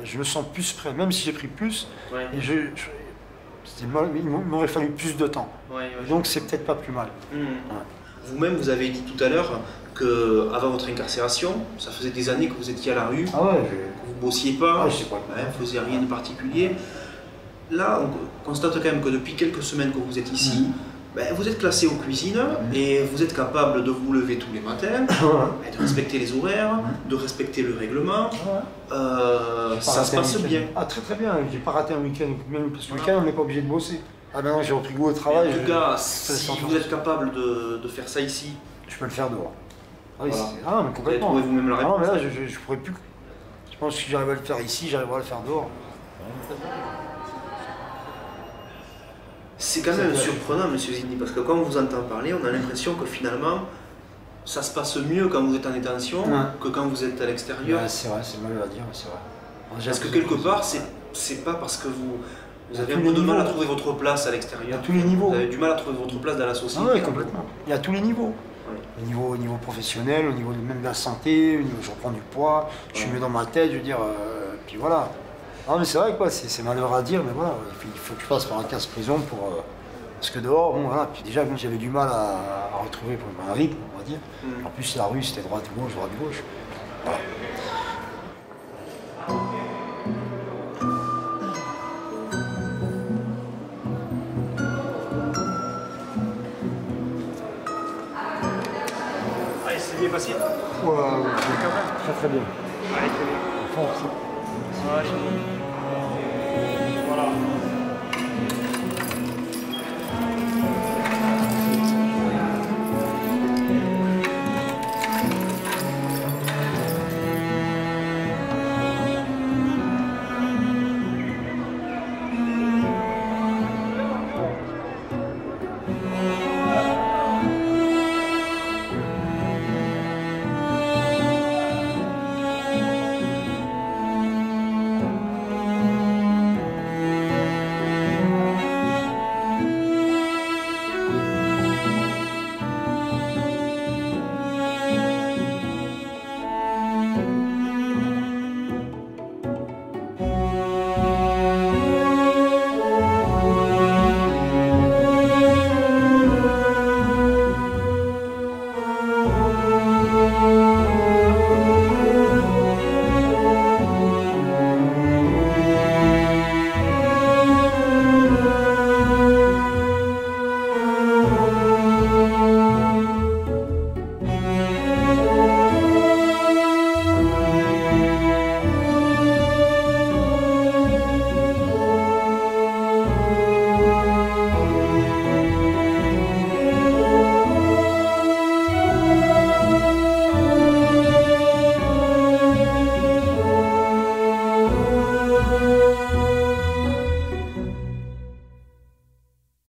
je me sens plus prêt, même si j'ai pris plus. Ouais. Et il m'aurait fallu plus de temps. Ouais, ouais. Donc c'est peut-être pas plus mal. Ouais. Vous-même, vous avez dit tout à l'heure qu'avant votre incarcération, ça faisait des années que vous étiez à la rue, ah ouais, que vous ne bossiez pas, vous ne faisiez rien de particulier. Là, on constate quand même que depuis quelques semaines que vous êtes ici, vous êtes classé aux cuisines et vous êtes capable de vous lever tous les matins, de respecter les horaires, de respecter le règlement. Ça se passe bien. Ah, très très bien, j'ai pas raté un week-end, même parce que le week-end on n'est pas obligé de bosser. Ah ben non, j'ai repris goût au travail. En tout cas, si vous êtes capable de faire ça ici, je peux le faire dehors. Ah oui, voilà. Ah, mais complètement. Vous avez trouvé vous-même la réponse. Ah non, mais là, je pourrais plus. Je pense que si j'arrive à le faire ici, j'arriverai à le faire dehors. C'est quand même surprenant, monsieur Zini, parce que quand on vous entend parler, on a l'impression que finalement, ça se passe mieux quand vous êtes en détention que quand vous êtes à l'extérieur. Ouais, c'est vrai, c'est mal à dire, mais c'est vrai. Parce que quelque part, c'est pas parce que vous avez un peu de mal à trouver votre place à l'extérieur. À tous les niveaux. Vous avez du mal à trouver votre place dans la société. Ah oui, complètement. Il y a tous les niveaux. Ouais. Au niveau professionnel, au niveau même de la santé, au niveau je reprends du poids, je suis mieux dans ma tête, je veux dire, puis voilà. Non mais c'est vrai quoi, c'est malheureux à dire, mais voilà, il faut que je passe par la case prison pour... parce que dehors, bon voilà, puis déjà j'avais du mal à retrouver un rythme, on va dire. En plus la rue c'était droite-gauche, droite-gauche. Voilà. C'est bien passé? Ouais, très très bien. Allez, très bien. En force. Ouais,